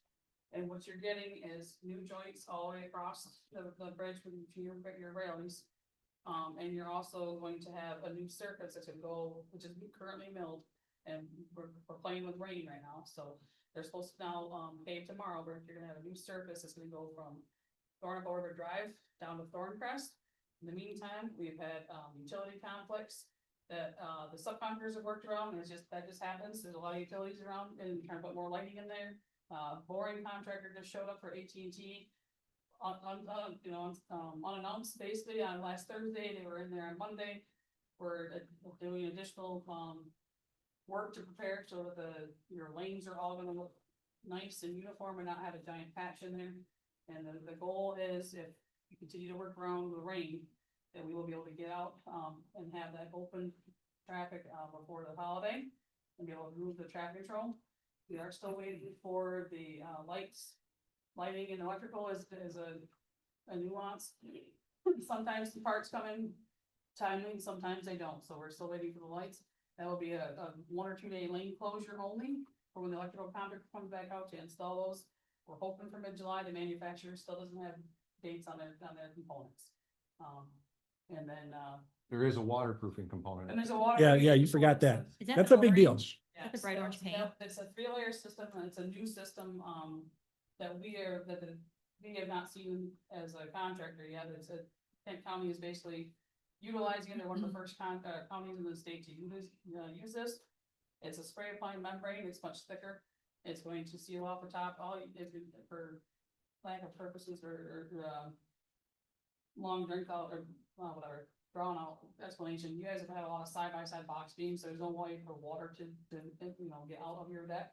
And what you're getting is new joints all the way across the bridge with your railings. And you're also going to have a new surface that's gonna go, which is currently milled, and we're playing with rain right now, so they're supposed to now pave tomorrow, but you're gonna have a new surface that's gonna go from Thornapple River Drive down to Thorncrest. In the meantime, we've had utility conflicts that the subcontractors have worked around, and that just happens. There's a lot of utilities around and trying to put more lighting in there. Boring contractor just showed up for AT&T. Unannounced basically on last Thursday. They were in there on Monday. We're doing additional work to prepare so that your lanes are all gonna look nice and uniform and not have a giant patch in there. And the goal is, if you continue to work around the rain, that we will be able to get out and have that open traffic before the holiday and be able to move the traffic control. We are still waiting for the lighting and electrical is a nuance. Sometimes the parts come in timely, sometimes they don't, so we're still waiting for the lights. That will be a 1 or 2 day lane closure only for when the electrical contractor comes back out to install those. We're hoping for mid-July. The manufacturer still doesn't have dates on their components. And then There is a waterproofing component. and there's a water. Yeah, you forgot that. Is that That's the a big deal. orange? Yeah, That's the bright orange paint. It's a 3-layer system, and it's a new system, that we have not seen as a contractor yet. Kent County is basically utilizing it. They're one of the first counties in the state to use this. It's a spray applied membrane. It's much thicker. It's going to seal off the top, for lack of purposes or long drink out or whatever, drawn out explanation. You guys have had a lot of side-by-side box beams, so there's no way for water to get out of your deck.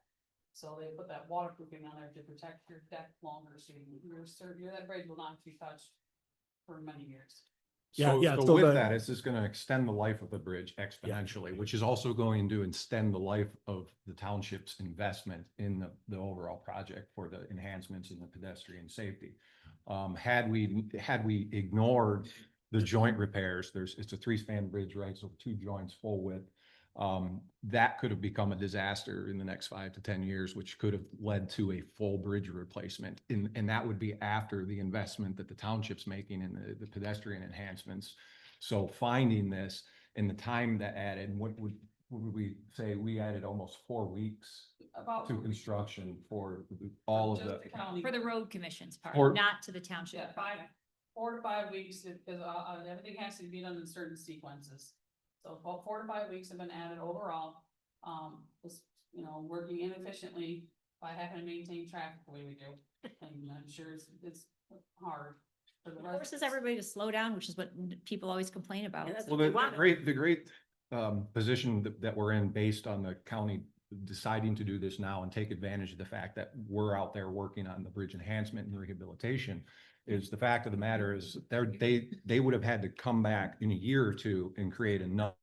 So they put that waterproofing on there to protect your deck longer, so that bridge will not be touched for many years. So so with the- that, it's just gonna extend the life of the bridge exponentially, which is also going to extend the life of the township's investment in the overall project for the enhancements in the pedestrian safety. Had we ignored the joint repairs, it's a 3-span bridge, right? So 2 joints full width. That could have become a disaster in the next 5 to 10 years, which could have led to a full bridge replacement. And that would be after the investment that the township's making in the pedestrian enhancements. So finding this and the time that added, what would we say? We added almost 4 weeks About to construction for all of just the county. For the road commission's part, Or- not to the township. Yeah, 4 to 5 weeks, because everything has to be done in certain sequences. So about 4 to 5 weeks have been added overall. Was, working inefficiently by having to maintain traffic the way we do. And I'm sure it's hard. For the Forces residents. everybody to slow down, which is what people always complain about. Well, the great position that we're in based on the county deciding to do this now and take advantage of the fact that we're out there working on the bridge enhancement and rehabilitation is the fact of the matter is they would have had to come back in a year or 2 and create enough.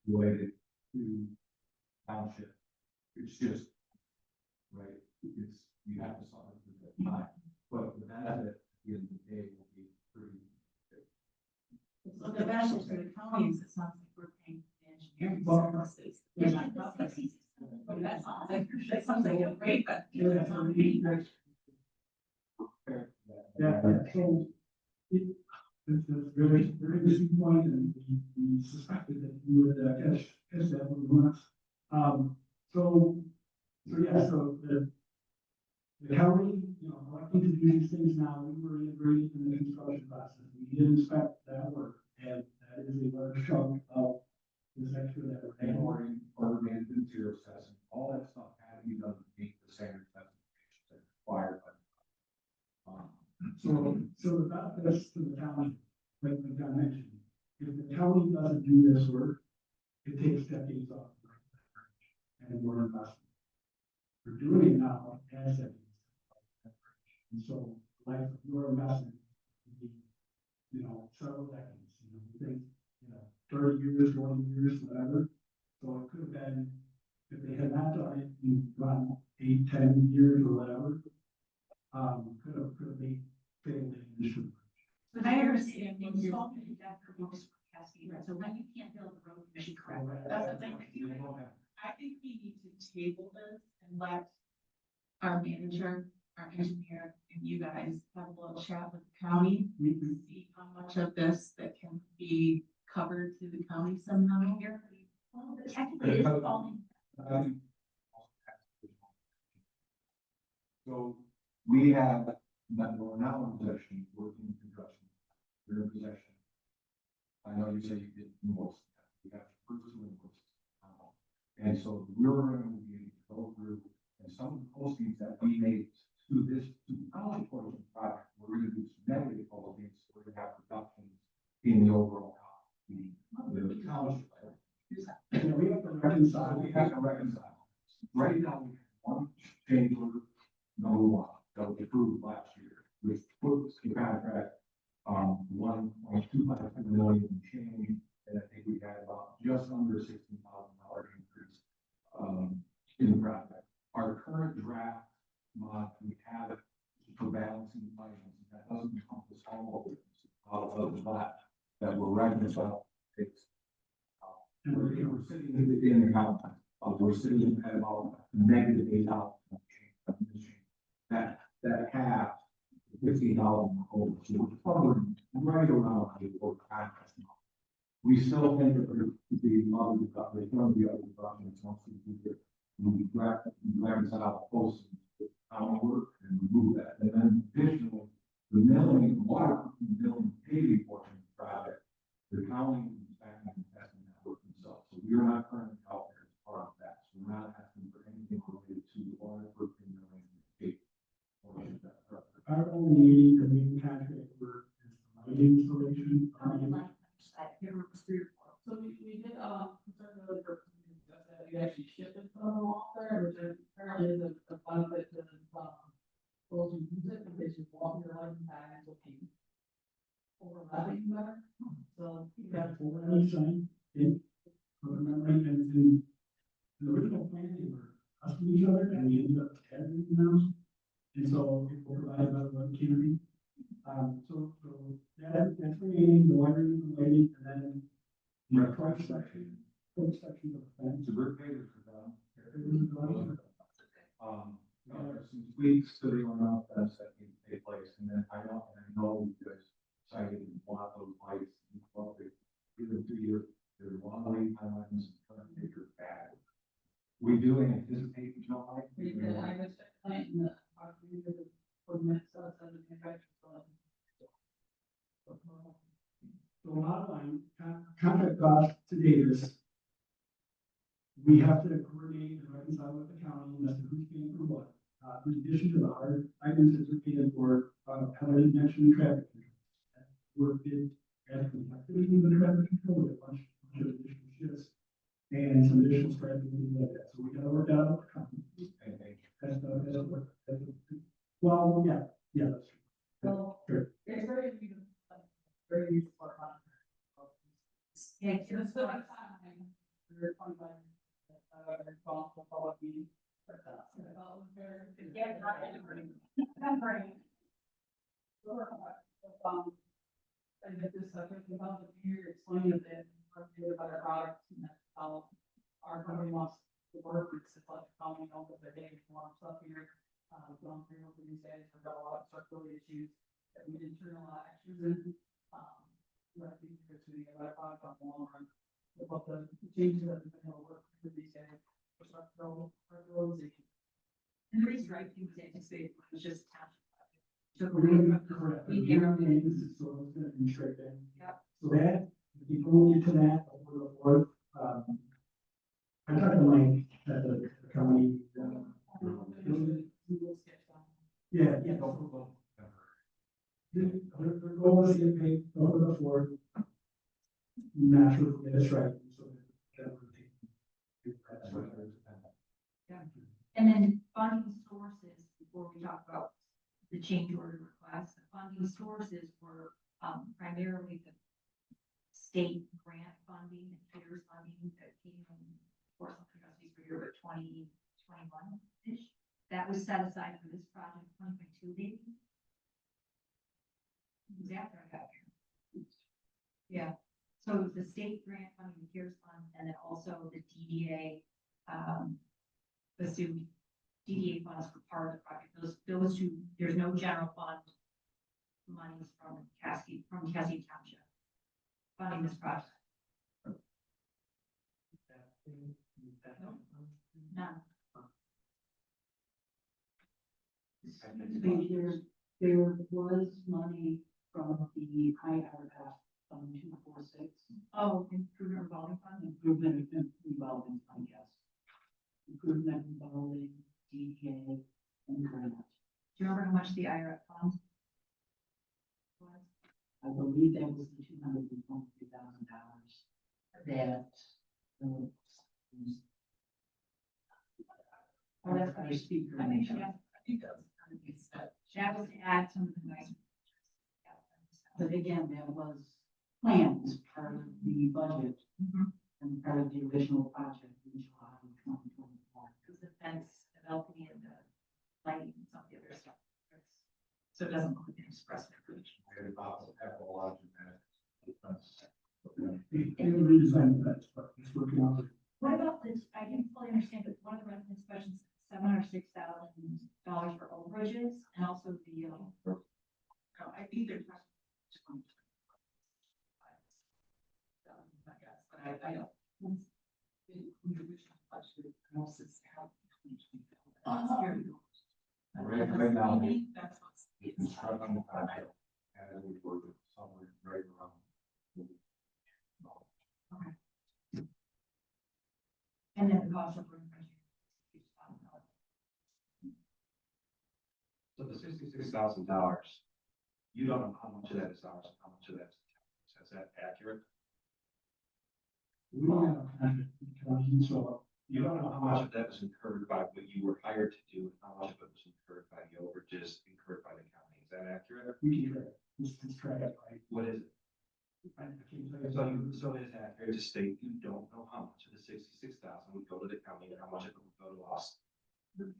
Related to township, it's just, right, you have to solve it at the time, but the benefit at the end of the day will be pretty big. So the benefit to the counties, it's not like we're paying the engineering Well, services. They're not covered. But that's all, that's something great, but. Yeah, so it's a very busy point, and we suspected that you would catch that one once. So the The county, you know, electing to do these things now, we were integrated in the construction process. We did inspect that work, and that is a large chunk of this extra that we're paying. Or management zero assessment, all that stuff had to be done to meet the standard specifications that are required by. So the benefits to the county, like John mentioned, if the county doesn't do this work, it takes decades off. And more investment. We're doing it now as decades. And so life of your investment would be, you know, several decades, you know, we think, you know, 30 years, 40 years, whatever. So it could have been, if they had not done it in around 8, 10 years or whatever, could have made fatal damage. But I understand the installment you got for most Cascade, so when you can't build the road, you should correct it. That's the thing. I think we need to table this and let our manager, our engineer, and you guys have a little chat with the county. See how much of this that can be covered through the county somehow. Well, technically, it's all. So we have, that we're now in possession, working in conjunction, we're in possession. I know you say you did most, we have first two invoices. And so we're going to be able to go through, and some of the postings that we made to this, to the college portion of the project, we're going to do some negative postings, so we're going to have reductions in the overall cost. The college. We have to reconcile. Right now, we have one change order, number one, that was approved last year, which puts the contract, 1.25 million in change, and I think we had about just under $16,000 increase, in the project. Our current draft mod, we have it for balancing items, that doesn't encompass all of that we're reconciling. And we're sitting in the account, we're sitting at about negative $8,000. That half, $15,000 over, so we're covering right around the contract. We still think that there's going to be other departments once we reconcile posts, our work and remove that. And then additionally, the milling, water milling paving portion of the project, the county is backing and testing that work themselves. So we are not currently out there as part of that. So we're not asking for anything related to the water milling and paving portion of that project. Our only main contract work is the lighting installation. So we did, we actually shipped it from the water, which apparently is a benefit to those who use it, because you walk your life back will be overlapping better. So you have For any sign, in, remembering, and the original plan, they were custom each other, and we ended up having them. And so it will provide about one canopy. So that's creating the wiring, the lighting, and then the approach section of the fence. It's a great favor for them. There's some tweaks to the amount of fence that need to take place, and then I know you guys cited a lot of those lights, either 2 years, there's long lead time items, major bad. We do anticipate, you know, like. we did, I was planting the, ordinance, so it's under the manufacturer. So a lot of contract cost to date is we have to coordinate and reconcile with the county as to who's paying for what. In addition to the hard items that are paid for, Helen mentioned traffic control. We're bid as collected in the traffic control with a bunch of additional shifts and some additional striping and things like that. So we gotta work that out with the company. Well, yeah, that's true. So Sure. it's very useful. Yeah, It's still a time, we're 25, responsible for what we. Yeah, I'm very. And if this, I think about the year, explain a bit, about our products and how our company wants to work, it's like following on with the day, more stuff here. Going through with these days, we've got a lot of circular issues that we didn't turn a lot of actions in. I think it's really a right product on the long run. With what the changes that we've been able to work through these days, for structural, fertilization. And the restriping was anticipated, it was just township. Took Correct. We The gave new them- names, so it's gonna be straight in. Yep. So that, before we get to that, over the fourth, I talked to Mike at the county. Yeah, yeah. The goal is to get paid over the fourth. Not sure if that's right. So that would And then funding sources, before we talk about the change order request, the funding sources were primarily the state grant funding, the CARES funding that came from, of course, the trustees for year 2021-ish. That was set aside for this project, 2022, maybe. It was after I got here. Yeah, so it was the state grant funding, the CARES fund, and then also the DDA, assumed DDA funds for part of the project. Those two, there's no general fund monies from Cascade Township funding this project. None. There was money from the IRF fund 246. Oh, improvement revolving fund? Improvement revolving fund, yes. Improvement revolving, DDA, and grant. Do you remember how much the IRF fund was? I believe that was the $223,000 that. Oh, that's what I speaker. I think that was to add some of the nice. But again, that was planned as part of the budget and part of the original project in July 2024. Because the fence, the balcony, and the lighting, and some of the other stuff. So it doesn't look like an express. What about this? I didn't fully understand, but one of the residents questions, $706,000 for overages and also the, I think there's. I don't. Right now, it's hard on the project, and we were somewhere right around. And then the cost of. So the $66,000, you don't know how much of that is ours and how much of that is that accurate? We don't have a contract with the county, so You don't know how much of that was incurred by what you were hired to do, and how much of it was incurred by the overages incurred by the county. Is that accurate? we can try it. Let's try it, right? What is it? I can't tell you. So it is accurate to state you don't know how much of the $66,000 would go to the county and how much of it would go to us. That's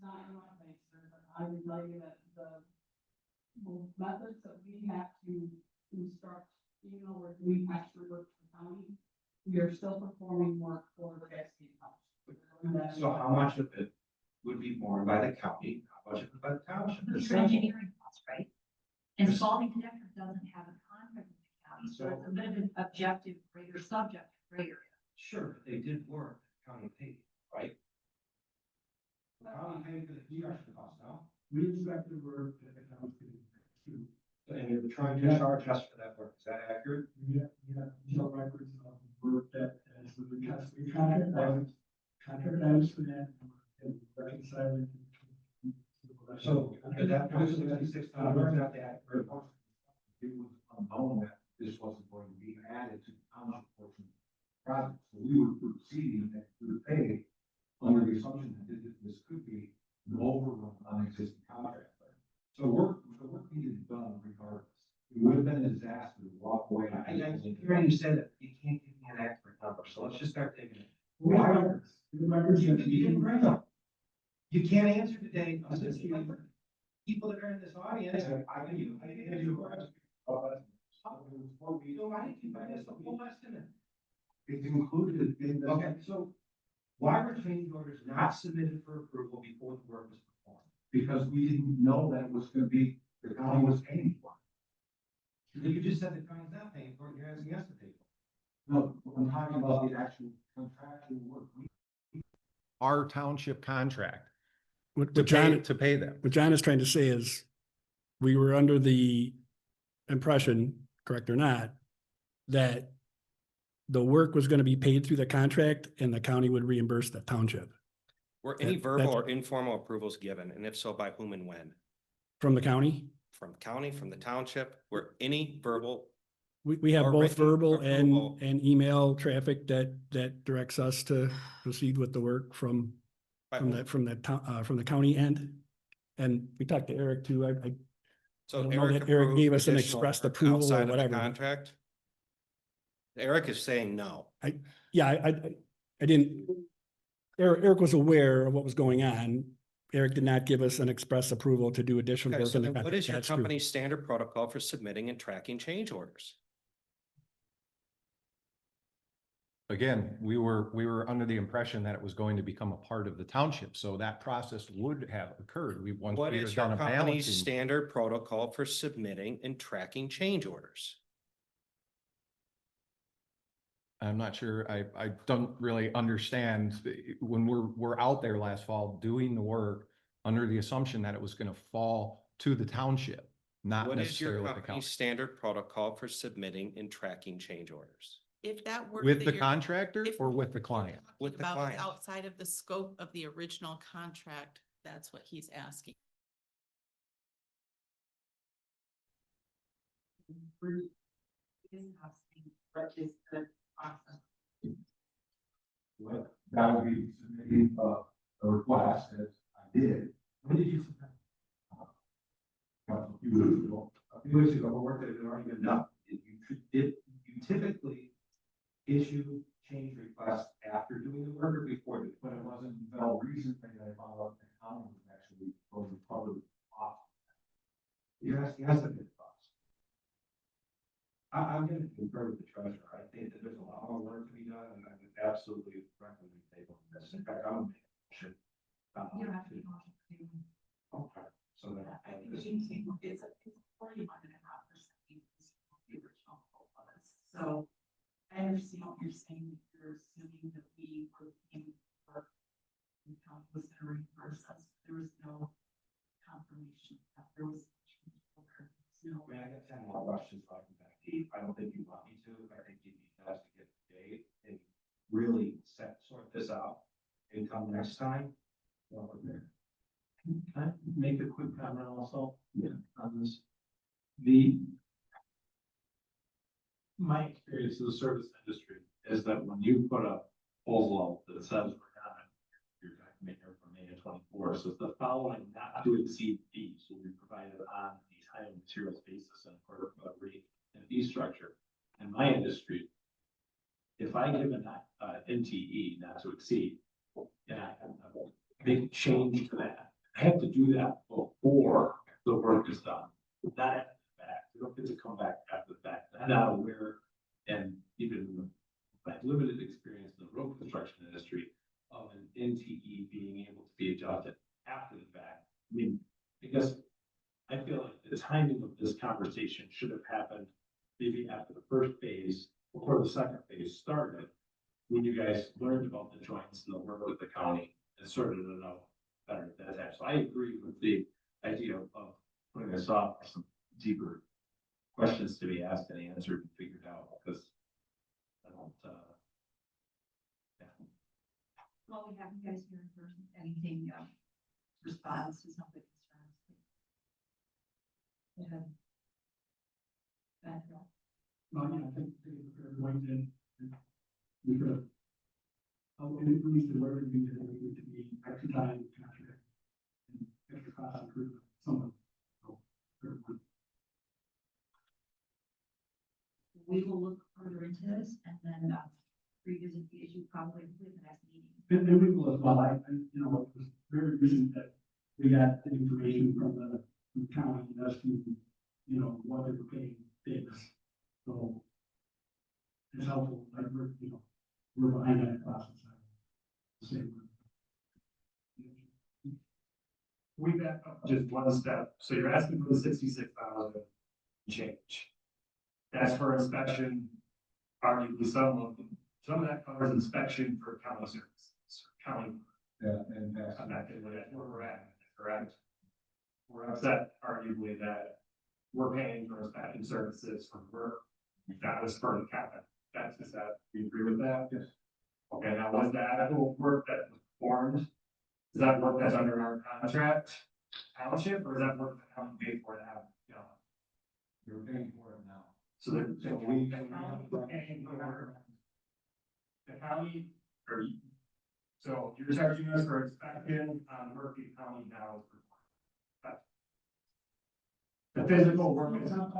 not in my face, sir, but I would tell you that the methods that we have to instruct, even though we actually work for the county, we are still performing work for the Cascade Township. So how much of it would be borne by the county, how much of it by the township? It's for engineering costs, right? And Spalding Connector doesn't have a contract with the county, so it's a bit of an objective, greater subject, gray area. Sure, they did work, the county paid, right? The county paid for the construction costs, no? We expect the work that the county can do. And you're trying to charge us for that work, is that accurate? Yeah, no records of work that has with the contract items for that, and reconciling. So, that was $66, not the accurate. It was unknown that this wasn't going to be added to the township portion of the project, so we were proceeding that we would pay under the assumption that this could be an overrun on existing contract. So work needed to be done regardless. It would have been a disaster to walk away. I keep hearing you say that you can't give me an accurate number, so let's just start taking it. We have records. The records you didn't bring them. You can't answer today. People that are in this audience, I can you. I didn't do it. So why did you bring this the whole estimate? It's included in the. Okay, so why were change orders not submitted for approval before the work was performed? Because we didn't know that it was gonna be, the county was paying for it. You just said the county's not paying for it, you're asking us to pay for it. No, I'm talking about the actual contractual work. Our township contract what to John, pay them. what John is trying to say is, we were under the impression, correct or not, that the work was gonna be paid through the contract and the county would reimburse the township. Were any That- verbal that's- or informal approvals given, and if so, by whom and when? From the county? From county, from the township, were any verbal? We have Or both written verbal approval. and email traffic that directs us to proceed with the work from By from whom? that, from the county end. And we talked to Eric too. I So don't know that Eric approved gave us an additional expressed work approval outside or of the whatever. Contract? Eric is saying no. Yeah, I didn't, Eric was aware of what was going on. Eric did not give us an express approval to do additional Okay, work. so in the then what contract. is your That's true. company's standard protocol for submitting and tracking change orders? Again, we were under the impression that it was going to become a part of the township, so that process would have occurred. Once What we is had your done a company's balancing. standard protocol for submitting and tracking change orders? I'm not sure, I don't really understand, when we're out there last fall doing the work under the assumption that it was gonna fall to the township, not What is your necessarily the county. company's standard protocol for submitting and tracking change orders? If that work. With that the you're- contractor if or what with the you're client? talking With the about is client. outside of the scope of the original contract, that's what he's asking. What, that would be submitting a request, as I did. When did you submit? A few weeks ago. A few weeks ago, work that had already been done. You typically issue change requests after doing the work or before, but it wasn't until recently that I found out that county was actually going to probably off. Yes, a bit cost. I'm gonna concur with the treasurer. I think that there's a lot more work to be done, and I would absolutely recommend we table this. In fact, I'm. You don't have to be on. Okay, so that. I think it's a 41.5% increase from the original quote was. So I understand what you're saying. You're assuming that we were paying for the county was going to reimburse us. There was no confirmation that there was. No. I mean, I got 10 more questions talking back deep. I don't think you want me to. I think you'd be best to get the date and really sort this out and come next time. Well, there. Can I make a quick comment also? Yeah. On this. My experience in the service industry is that when you put a proposal out that says we're not, you're not making it from May of 24, so the following not to exceed fees will be provided on the time and materials basis and according to rate and fee structure. In my industry, if I give an NTE not to exceed, and I make a change to that, I have to do that before the work is done. Not after the fact. We don't get to come back after the fact. I'm not aware, and even my limited experience in the road construction industry, of an NTE being able to be adjusted after the fact. I mean, because I feel like the timing of this conversation should have happened maybe after the first phase, before the second phase started, when you guys learned about the joints and the work with the county and sorted it out better at that time. So I agree with the idea of putting this off for some deeper questions to be asked and answered and figured out, because I don't, yeah. Well, we have you guys here in person, anything, response to some of the concerns. Yeah. Well, yeah, I think we're going to, we could have, at least the word we did, we need to be extra time contract and extra cost improvement, someone. We will look further into this and then, revisit the issue probably in the next meeting. And we will as well. I, you know, it was very recent that we got the information from the county as to, you know, what they were paying bids. So it's helpful, like we're, you know, we're behind that process. Same. We got just one step. So you're asking for the 66,000 change. That's for inspection. Arguably some of that covers inspection for county services, county. And that's. I'm not kidding, that's where we're at, correct? We're upset arguably that we're paying for inspection services for work. That was part of the cap. That's just that, we agree with that? Yes. Okay, now was the actual work that was performed, is that work that's under our contract, township, or is that work that county paid for to have, you know? You're paying for it now. So we're paying for the county, or so you're charging us for inspection on work the county now is performing. The physical work is not,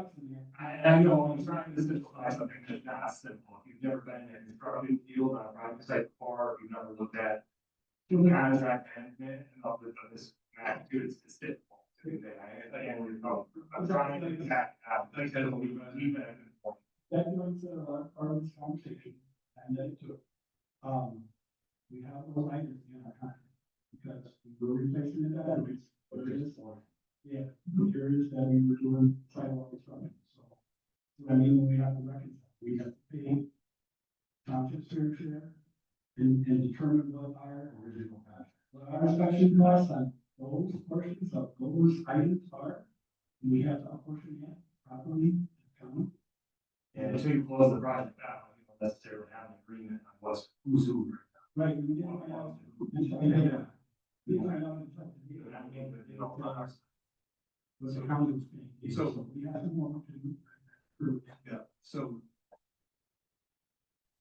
I know, I'm trying to simplify something that's not simple. If you've never been in this project field on a project site before, if you've never looked at contract management and all this magnitude, it's difficult to do that. I'm trying to attack, like I said, we've been. That was part of this conversation, and then too. We have those items in our contract, because we're replacing the batteries, but it is for, yeah, the curious that we were doing sidewalk construction, so. I mean, we have to reconcile, we have to pay township's fair share, and determine what our original contract. What our inspection costs on those portions of those items are, and we have to apportion that properly to the county. And until you close the project out, you don't necessarily have an agreement on what's who's who. Right, we didn't find out. We didn't find out until was accountants. So we have more to do. yeah, so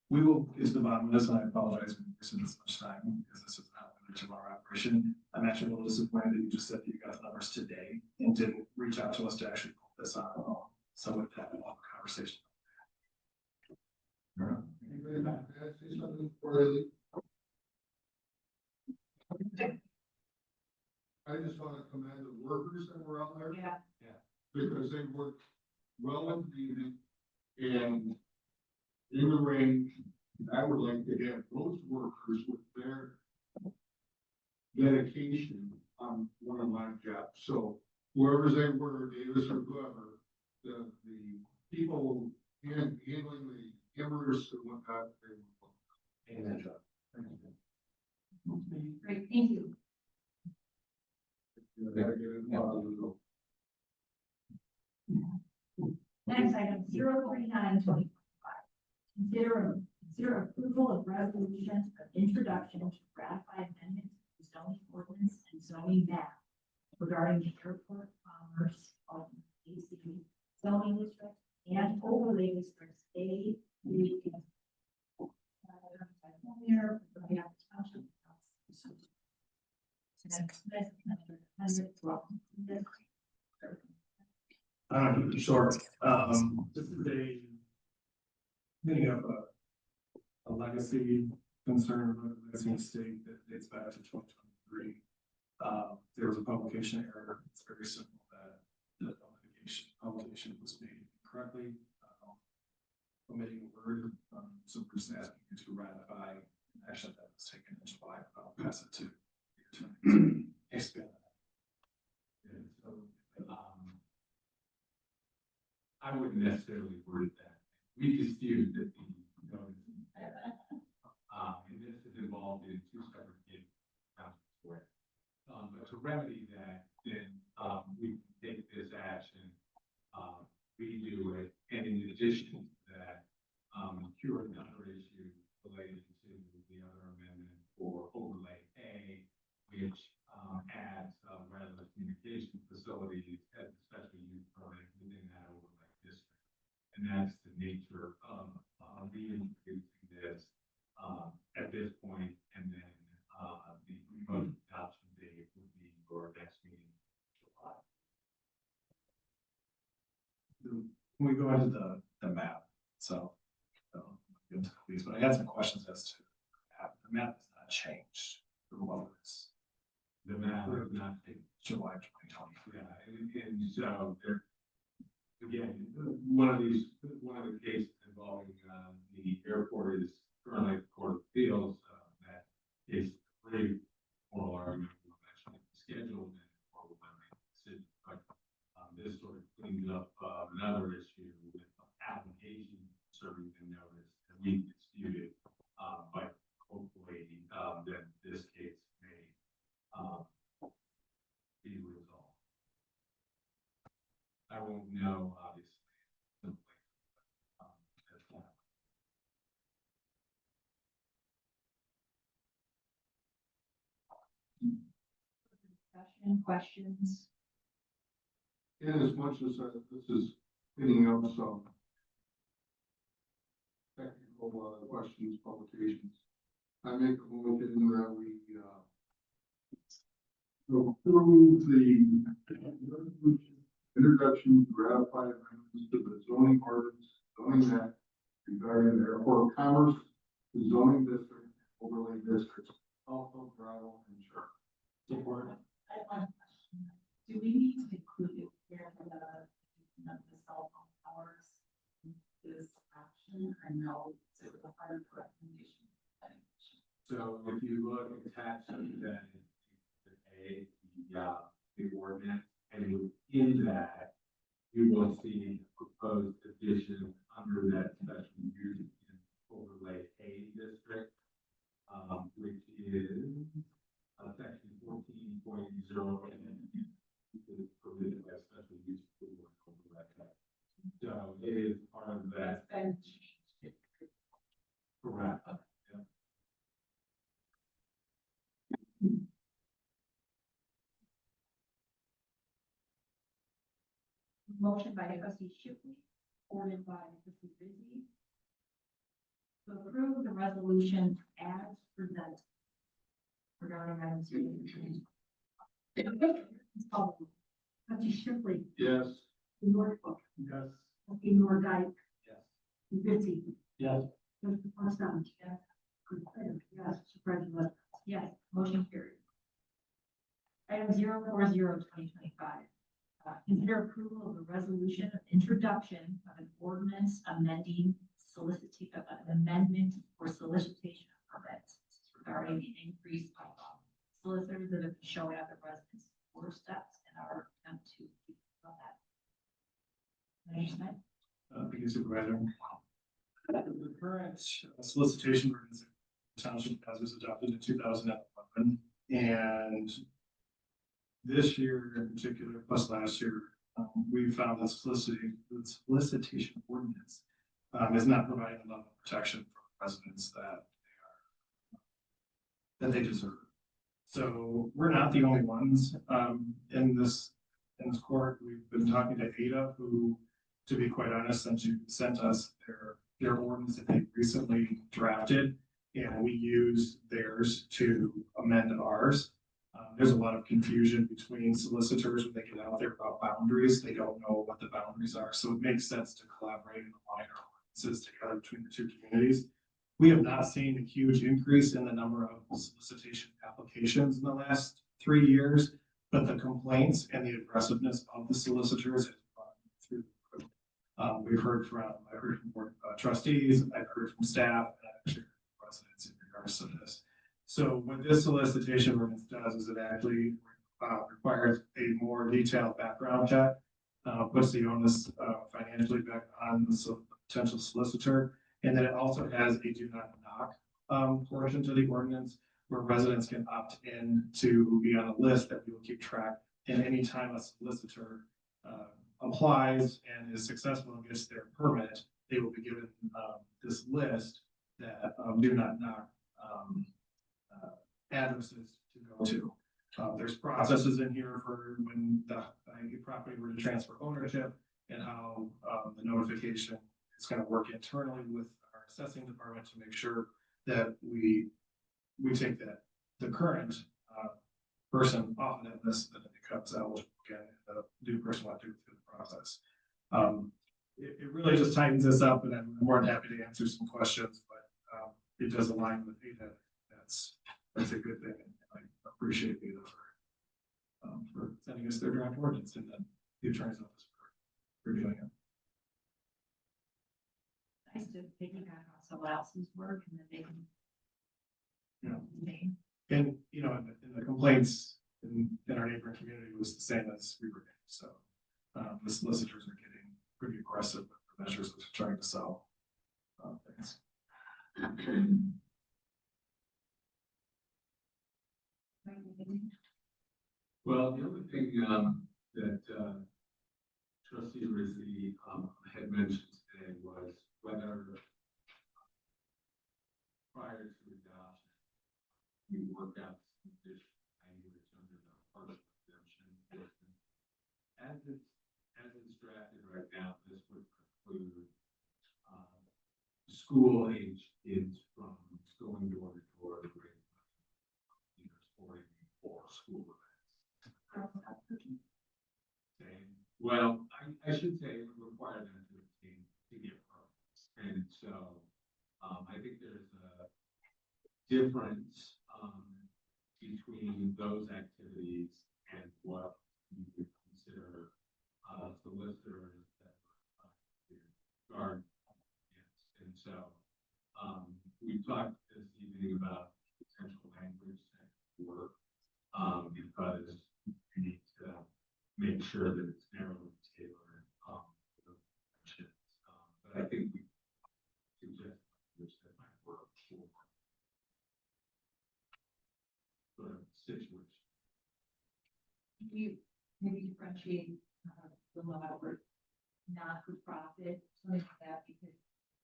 we will get to the bottom of this, and I apologize for wasting this much time, because this is not much of our operation. I'm actually a little disappointed that you just said that you got the numbers today and didn't reach out to us to actually put this on. So with that, we'll have a conversation. I just want to commend the workers that were out there. Yeah. Because they worked well and needed, and in the range, I would like to have those workers with their dedication on one of my jobs. So whoever they were, Davis or whoever, the people handling the hammers and whatnot, they were. Amen, John. Great, thank you. Next item, 039-2025. Consider approval of resolution of introduction to ratify amendments to zoning ordinance and zoning map regarding the airport commerce of AC zoning district and overlay districts A, B, and Sure. This is many of a legacy concern, a legacy mistake that dates back to 2023. There was a publication error. It's very simple that the publication was made incorrectly, omitting a word. So we're just asking you to ratify an action that was taken in July. I'll pass it to your attorney. Expand that. So, I wouldn't necessarily word it that. We dispute that the notice. And this is involved in two separate cases. But to remedy that, then we take this action, redo it, and in addition to that, cure another issue related to the other amendment for overlay A, which adds wireless communication facilities as a special use permit within that overlay district. And that's the nature of reintroducing this at this point, and then the proposed adoption date would be your next meeting in July. Can we go into the map? So, please, but I had some questions as to the map has not changed for what it's. The map has not changed. July 2020. Yeah, and so there, again, one of the cases involving the airport is currently at the Court of Appeals. That case three oral argument was actually scheduled and or will make a decision. But this sort of cleans up another issue with application serving the notice that we disputed. But hopefully then this case may Discussion, questions? And as much as this is cleaning up some technical questions, publications, I make a motion that we approve the introduction to ratify amendments to the zoning ordinance, zoning act regarding the airport commerce, the zoning district, overlay districts, also gravel and church. Support. Do we need to include it here for the cell phone towers? This action, I know it was a part of the recommendation. So if you look attached to that, the ordinance, and in that, you will see proposed addition under that special use in overlay A district, which is section 14.0, and is prohibited by special use overlay. So it is part of that. Correct. Motion by trustee Shipley, supported by trustee Busy. To approve the resolution as presented. Regarding items. Trustee Shipley. Yes. Norfolk. Yes. Trustee Nordike. Yes. Busy. Yes. Trustee Parsons. Yes. Yes. Supervisor. Yes. Motion carried. Item 040-2025. Consider approval of the resolution of introduction of an ordinance amending amendment for solicitation of permits. This is regarding the increase of solicitors that have been showing up at residents' doorsteps and our attempt to keep on that. Manager Smith? Thank you, Supervisor. The current solicitation ordinance the Township was adopted in 2011, and this year in particular, plus last year, we found that the solicitation ordinance is not providing the level of protection for residents that they deserve. So we're not the only ones in this court. We've been talking to Ada, who, to be quite honest, sent us their ordinance that they recently drafted, and we used theirs to amend ours. There's a lot of confusion between solicitors when they get out there about boundaries. They don't know what the boundaries are. So it makes sense to collaborate and align our ordinances together between the two communities. We have not seen a huge increase in the number of solicitation applications in the last 3 years, but the complaints and the aggressiveness of the solicitors has gone through the roof. I've heard from trustees, I've heard from staff, and I've heard from residents in regards to this. So what this solicitation ordinance does is it actually requires a more detailed background check, puts the onus financially back on the potential solicitor, and then it also has a do not knock portion to the ordinance where residents can opt in to be on a list that we will keep track. And anytime a solicitor applies and is successful and gets their permit, they will be given this list that do not knock addresses to go to. There's processes in here for when the property were to transfer ownership and how the notification is going to work internally with our assessing department to make sure that we take the current person off of that list and it becomes eligible again, the new person will have to go through the process. It really just tightens this up, and I'm more than happy to answer some questions, but it does align with data. That's a good thing. I appreciate Ada for sending us their draft ordinance and then the attorney's office for doing it. Nice to piggyback on someone else's work and then they can. And, you know, and the complaints in our neighboring community was the same as we were getting. So the solicitors are getting pretty aggressive with the measures of trying to sell things. Well, the other thing that trustee Rizzi had mentioned today was whether prior to adoption, we worked out some additional school age kids from going door to door to bring, sporting or school events. Okay. Well, I should say it would require them to obtain to get permits. And so I think there's a difference between those activities and what you could consider solicitors that guard against. And so we talked this evening about potential language that could work because we need to make sure that it's narrowly tailored for the questions. But I think we suggest language that might work for sort of situation. You maybe differentiate the law or not for profit, something like that, because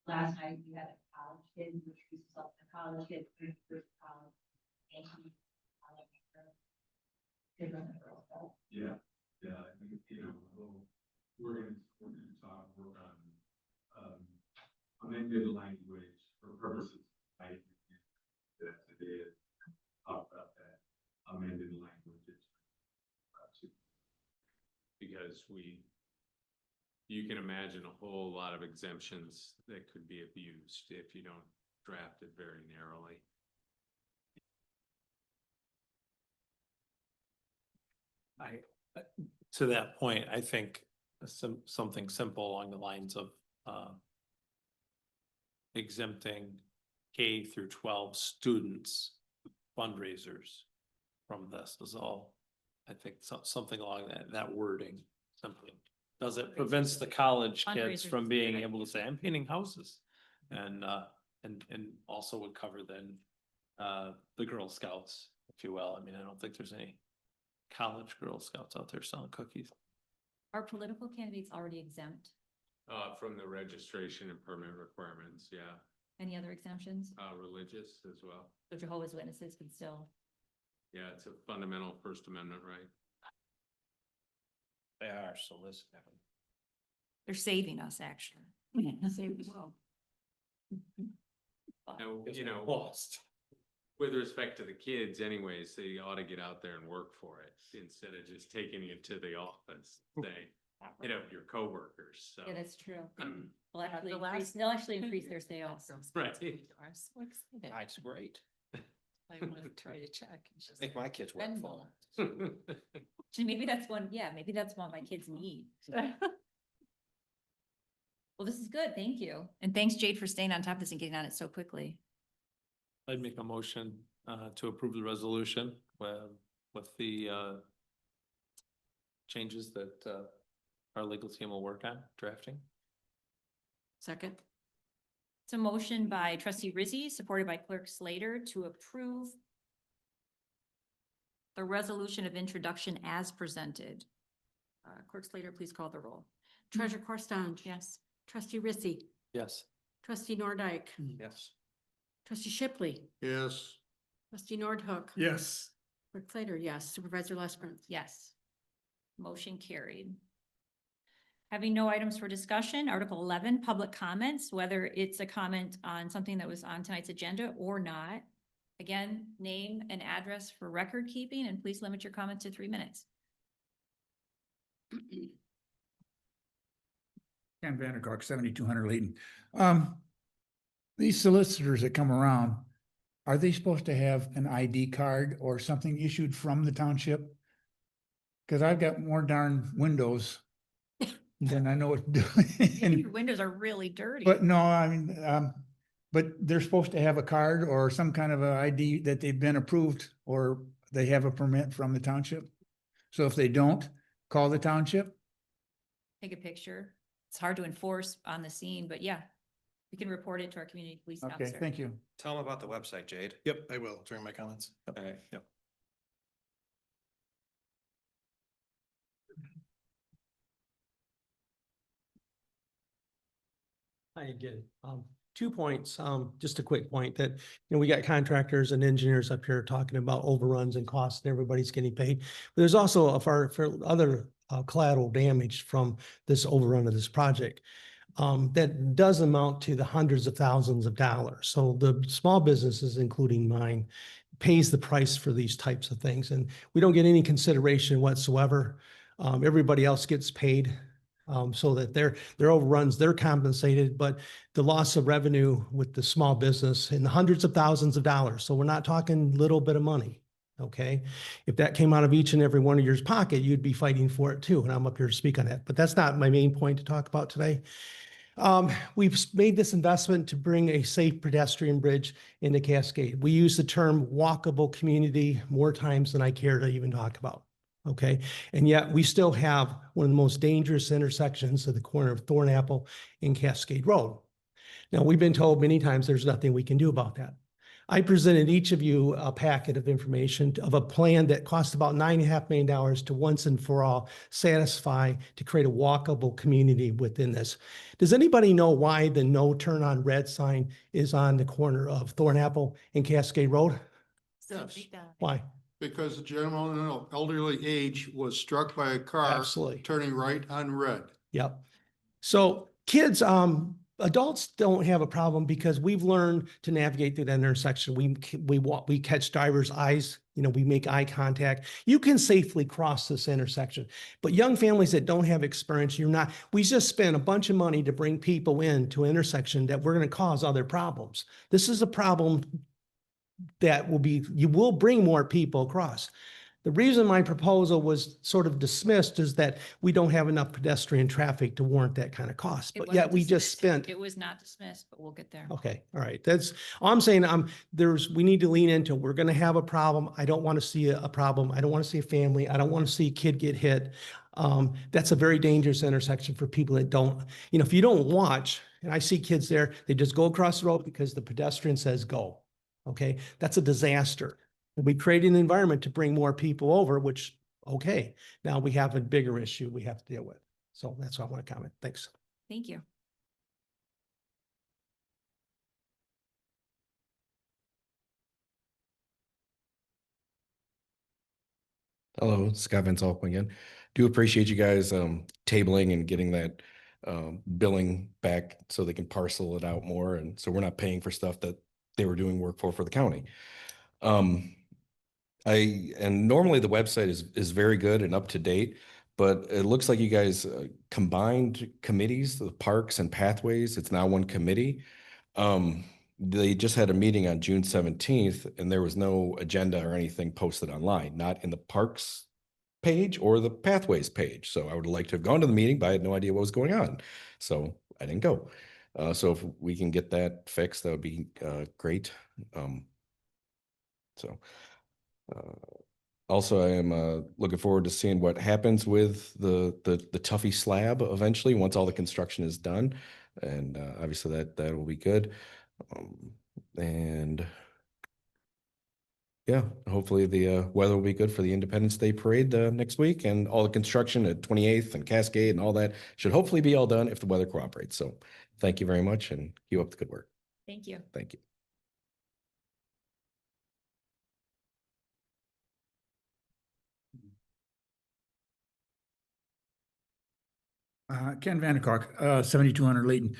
last night we had a college kid who introduced himself as a college kid, first college, and he did run the Girl Scout. Yeah, I think, we're gonna work on amended language for purposes. That today is talk about that amended language. Because you can imagine a whole lot of exemptions that could be abused if you don't draft it very narrowly. To that point, I think something simple along the lines of exempting K through 12 students fundraisers from this is all. I think something along that wording, simply does it prevents the college kids Fundraisers from is a being good able to say, I'm painting houses. And also would cover then the Girl Scouts, if you will. I mean, I don't think there's any college Girl Scouts out there selling cookies. Are political candidates already exempt? From the registration and permit requirements, yeah. Any other exemptions? Religious as well. So Jehovah's Witnesses could still. Yeah, it's a fundamental First Amendment right. They are soliciting. They're saving us, actually. Saving well. Now, with respect to the kids anyways, they ought to get out there and work for it instead of just taking it to the office, say, your coworkers, so. Yeah, that's true. They'll actually increase their sales. Right. That's great. I want to try to check. Make my kids work for it. Maybe that's one, maybe that's what my kids need. Well, this is good. Thank you. And thanks, Jade, for staying on top of this and getting on it so quickly. I'd make a motion to approve the resolution with the changes that our legal team will work on drafting. Second. It's a motion by trustee Rizzi, supported by clerk Slater, to approve the resolution of introduction as presented. Clerk Slater, please call the roll. Treasurer Corstange. Yes. Trustee Rizzi. Yes. Trustee Nordike. Yes. Trustee Shipley. Yes. Trustee Nordhook. Yes. Clerk Slater, yes. Supervisor Lesbrun. Yes. Motion carried. Having no items for discussion, Article 11, public comments, whether it's a comment on something that was on tonight's agenda or not. Again, name and address for record keeping, and please limit your comments to 3 minutes. Ken Vandergark, 7200 Layton. These solicitors that come around, are they supposed to have an ID card or something issued from the township? Because I've got more darn windows than I know what to do. Your windows are really dirty. But no, I mean, but they're supposed to have a card or some kind of a ID that they've been approved or they have a permit from the township. So if they don't, call the township. Take a picture. It's hard to enforce on the scene, but yeah, we can report it to our community police officer. Okay, thank you. Tell them about the website, Jade. Yep, I will during my comments. Yep. All right. Yep. I get it. 2 points, just a quick point that, we got contractors and engineers up here talking about overruns and costs and everybody's getting paid. But there's also for other collateral damage from this overrun of this project. that does amount to the hundreds of thousands of dollars. So the small businesses, including mine, pays the price for these types of things. And we don't get any consideration whatsoever. Everybody else gets paid. So that their overruns, they're compensated, but the loss of revenue with the small business in the hundreds of thousands of dollars. So we're not talking little bit of money. Okay. If that came out of each and every one of your pocket, you'd be fighting for it too. And I'm up here to speak on that, but that's not my main point to talk about today. We've made this investment to bring a safe pedestrian bridge into Cascade. We use the term walkable community more times than I care to even talk about. Okay. And yet we still have one of the most dangerous intersections at the corner of Thornapple and Cascade Road. Now, we've been told many times there's nothing we can do about that. I presented each of you a packet of information of a plan that cost about $9.5 million to once and for all satisfy to create a walkable community within this. Does anybody know why the no turn on red sign is on the corner of Thornapple and Cascade Road? Yes. Why? Because the gentleman of elderly age was struck by a car. Absolutely. Turning right on red. Yep. So kids, adults don't have a problem because we've learned to navigate through that intersection. We catch drivers' eyes, we make eye contact. You can safely cross this intersection. But young families that don't have experience, we just spent a bunch of money to bring people into an intersection that we're going to cause other problems. This is a problem that you will bring more people across. The reason my proposal was sort of dismissed is that we don't have enough pedestrian traffic to warrant that kind of cost, but yet we just spent. It was not dismissed, but we'll get there. Okay, all right. That's all I'm saying. We need to lean into, we're going to have a problem. I don't want to see a problem. I don't want to see a family. I don't want to see a kid get hit. That's a very dangerous intersection for people that don't, if you don't watch, and I see kids there, they just go across the road because the pedestrian says go. Okay, that's a disaster. And we create an environment to bring more people over, which, okay, now we have a bigger issue we have to deal with. So that's what I want to comment. Thanks. Thank you. Hello, Scott Van Salk again. Do appreciate you guys tabling and getting that billing back so they can parcel it out more. And so we're not paying for stuff that they were doing work for the county. And normally the website is very good and up to date, but it looks like you guys combined committees, the parks and pathways. It's now one committee. They just had a meeting on June 17th and there was no agenda or anything posted online, not in the parks page or the pathways page. So I would like to have gone to the meeting, but I had no idea what was going on. So I didn't go. So if we can get that fixed, that would be great. Also, I am looking forward to seeing what happens with the Tuffy slab eventually once all the construction is done, and obviously that will be good. And yeah, hopefully the weather will be good for the Independence Day parade next week, and all the construction at 28th and Cascade and all that should hopefully be all done if the weather cooperates. So thank you very much, and keep up the good work. Thank you. Thank you. Ken Vanderkalk, 7200 Layton.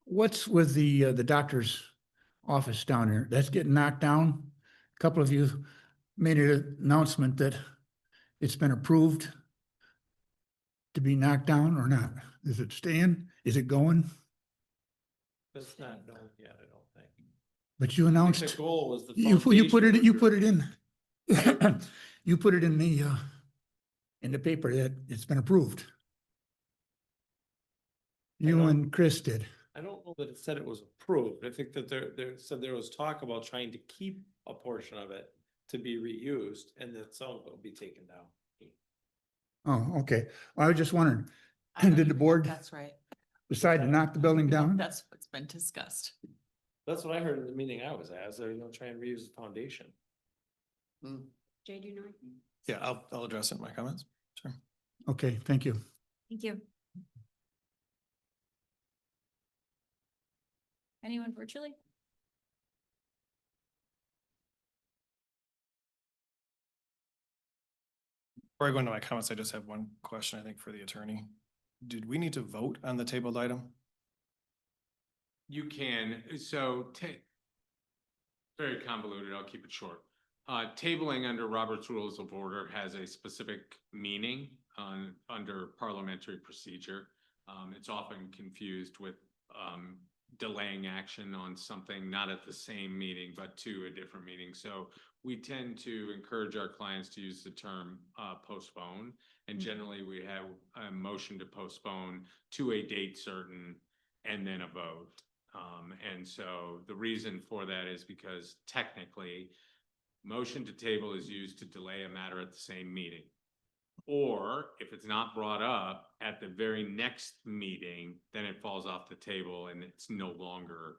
What's with the doctor's office down here? That's getting knocked down. A couple of you made an announcement that it's been approved to be knocked down or not. Is it staying? Is it going? That's not known yet, I don't think. But you I think announced. the goal was the You put it, you put it in. You put it in the paper that it's been approved. You and Chris did. I don't know that it said it was approved. I think that there said there was talk about trying to keep a portion of it to be reused and that some of it will be taken down. Oh, okay. Well, I was just wondering, did the board That's right. decide to knock the building down? That's what's been discussed. That's what I heard in the meeting I was at, is they're gonna try and reuse the foundation. Jay, do you know? Yeah, I'll address it in my comments. Sure. Okay, thank you. Thank you. Anyone virtually? Before I go into my comments, I just have one question, I think, for the attorney. did we need to vote on the tabled item? You can, very convoluted, I'll keep it short. Tabling under Robert's Rules of Order has a specific meaning under parliamentary procedure. It's often confused with delaying action on something not at the same meeting, but to a different meeting. So we tend to encourage our clients to use the term postpone. And generally we have a motion to postpone to a date certain and then a vote. And so the reason for that is because technically motion to table is used to delay a matter at the same meeting. Or if it's not brought up at the very next meeting, then it falls off the table and it's no longer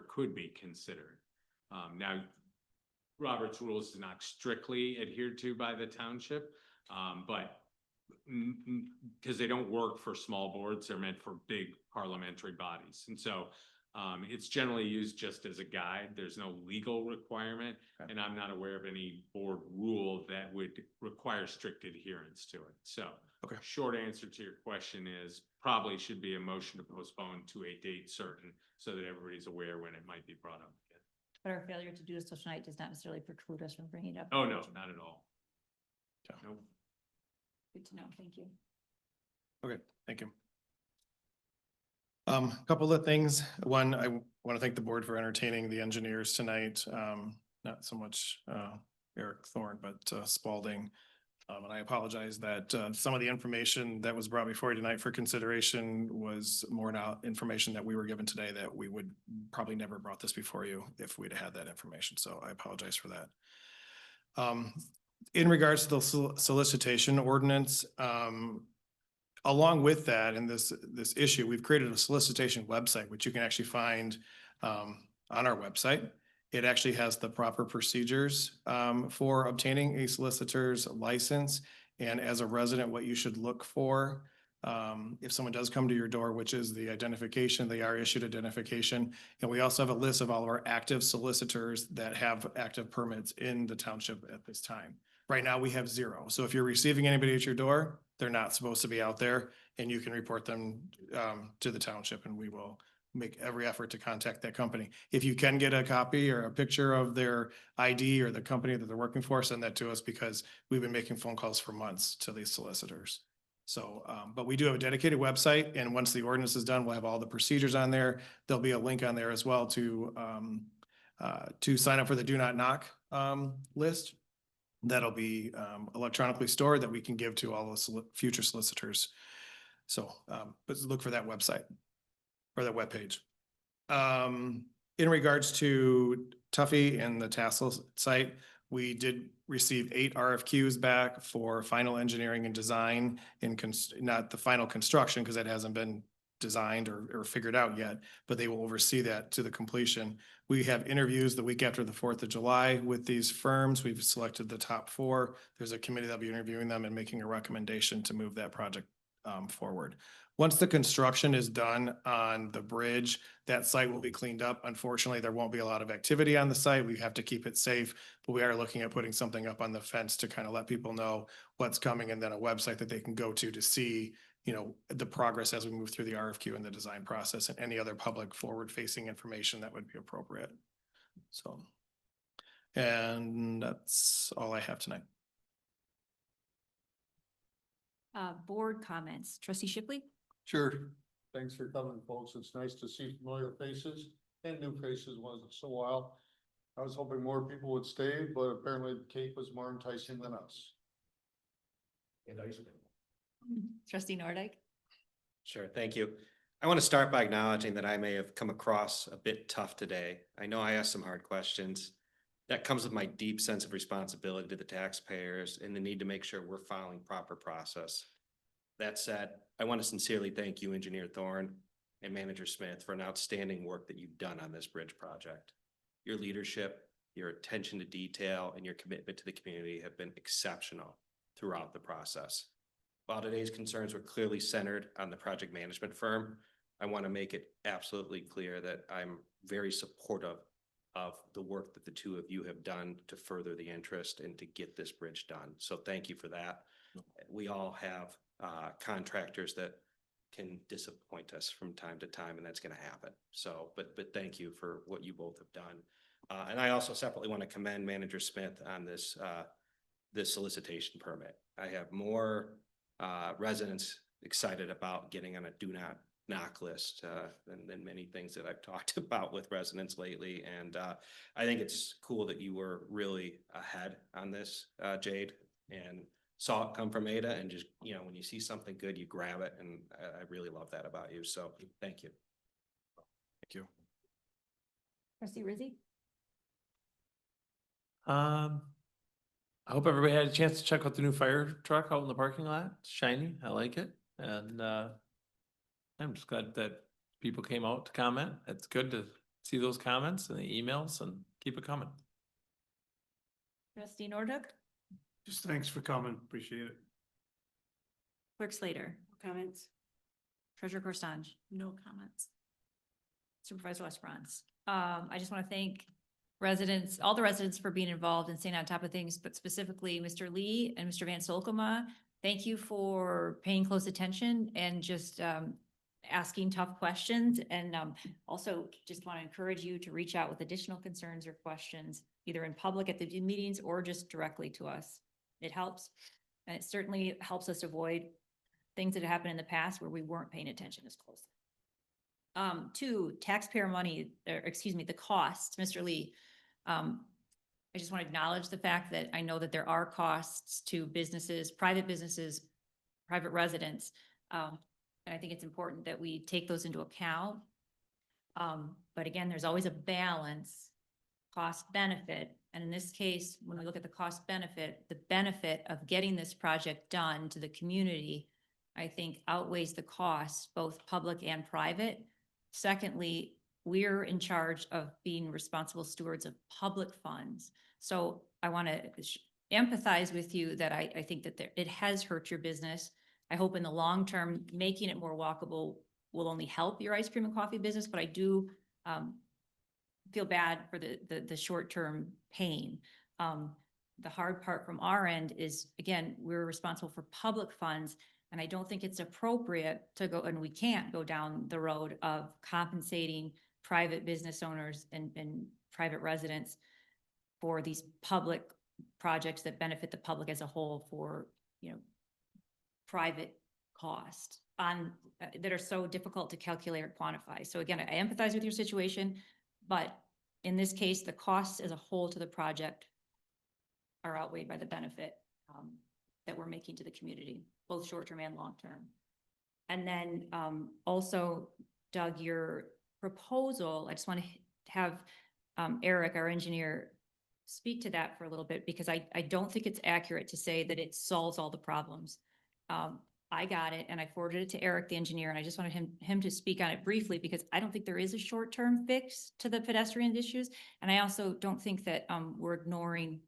could be considered. Now, Robert's Rules is not strictly adhered to by the township, but because they don't work for small boards, they're meant for big parliamentary bodies. And so it's generally used just as a guide. There's no legal requirement, and I'm not aware of any board rule that would require strict adherence to it. So short answer to your question is probably should be a motion to postpone to a date certain so that everybody's aware when it might be brought up again. But our failure to do so tonight does not necessarily preclude us from bringing it up. Oh, no, not at all. Nope. Good to know. Thank you. Okay, thank you. A couple of things. One, I want to thank the board for entertaining the engineers tonight. Not so much Eric Thorne, but Spalding. And I apologize that some of the information that was brought before you tonight for consideration was more now information that we were given today that we would probably never brought this before you if we'd had that information. So I apologize for that. In regards to the solicitation ordinance, along with that, in this issue, we've created a solicitation website, which you can actually find on our website. It actually has the proper procedures for obtaining a solicitor's license. And as a resident, what you should look for if someone does come to your door, which is the identification, they are issued identification. And we also have a list of all of our active solicitors that have active permits in the township at this time. Right now, we have 0. So if you're receiving anybody at your door, they're not supposed to be out there, and you can report them to the township, and we will make every effort to contact that company. If you can get a copy or a picture of their ID or the company that they're working for, send that to us, because we've been making phone calls for months to these solicitors. So, but we do have a dedicated website, and once the ordinance is done, we'll have all the procedures on there. There'll be a link on there as well to sign up for the Do Not Knock list. That'll be electronically stored that we can give to all the future solicitors. So, but look for that website or that webpage. In regards to Tuffy and the Tassel site, we did receive 8 RFQs back for final engineering and design not the final construction, because that hasn't been designed or figured out yet, but they will oversee that to the completion. We have interviews the week after the 4th of July with these firms. We've selected the top 4. There's a committee that'll be interviewing them and making a recommendation to move that project forward. Once the construction is done on the bridge, that site will be cleaned up. Unfortunately, there won't be a lot of activity on the site. We have to keep it safe, but we are looking at putting something up on the fence to kind of let people know what's coming, and then a website that they can go to see, you know, the progress as we move through the RFQ and the design process, and any other public forward-facing information that would be appropriate. So, and that's all I have tonight. Board comments. Trustee Shipley? Sure. Thanks for coming, folks. It's nice to see familiar faces and new faces once in a while. I was hoping more people would stay, but apparently the cake was more enticing than us. And ice cream. Trustee Nordyke? Sure, thank you. I want to start by acknowledging that I may have come across a bit tough today. I know I asked some hard questions. That comes with my deep sense of responsibility to the taxpayers and the need to make sure we're following proper process. That said, I want to sincerely thank you, Engineer Thorne and Manager Smith, for an outstanding work that you've done on this bridge project. Your leadership, your attention to detail, and your commitment to the community have been exceptional throughout the process. While today's concerns were clearly centered on the project management firm, I want to make it absolutely clear that I'm very supportive of the work that the two of you have done to further the interest and to get this bridge done. So thank you for that. We all have contractors that can disappoint us from time to time, and that's gonna happen. So, but thank you for what you both have done. And I also separately want to commend Manager Smith on this this solicitation permit. I have more residents excited about getting on a do not knock list than many things that I've talked about with residents lately. And I think it's cool that you were really ahead on this, Jade, and saw it come from Ada, and just, you know, when you see something good, you grab it. And I really love that about you. So thank you. Thank you. Trustee Rizzi? I hope everybody had a chance to check out the new fire truck out in the parking lot. It's shiny. I like it. And I'm just glad that people came out to comment. It's good to see those comments and the emails, and keep it coming. Trustee Norduck? Just thanks for coming. Appreciate it. Clerk Slater? Comments? Treasurer Corstange? No comments. Supervisor Lesbrunz? I just want to thank residents, all the residents, for being involved and staying on top of things, but specifically Mr. Lee and Mr. Van Solkema. Thank you for paying close attention and just asking tough questions. And also just want to encourage you to reach out with additional concerns or questions, either in public at the meetings or just directly to us. It helps. And it certainly helps us avoid things that happened in the past where we weren't paying attention as closely. Two, taxpayer money, or excuse me, the costs, Mr. Lee. I just want to acknowledge the fact that I know that there are costs to businesses, private residents. And I think it's important that we take those into account. But again, there's always a balance, cost benefit. And in this case, when we look at the cost benefit, the benefit of getting this project done to the community, I think outweighs the costs, both public and private. Secondly, we're in charge of being responsible stewards of public funds. So I want to empathize with you that I think that it has hurt your business. I hope in the long term, making it more walkable will only help your ice cream and coffee business, but I do feel bad for the short-term pain. The hard part from our end is, again, we're responsible for public funds. And I don't think it's appropriate to go, and we can't go down the road of compensating private business owners and private residents for these public projects that benefit the public as a whole for, you know, private costs on that are so difficult to calculate or quantify. So again, I empathize with your situation, but in this case, the costs as a whole to the project are outweighed by the benefit that we're making to the community, both short-term and long-term. And then also, Doug, your proposal, I just want to have Eric, our engineer, speak to that for a little bit, because I don't think it's accurate to say that it solves all the problems. I got it and I forwarded it to Eric, the engineer, and I just wanted him to speak on it briefly, because I don't think there is a short-term fix to the pedestrian issues. And I also don't think that we're ignoring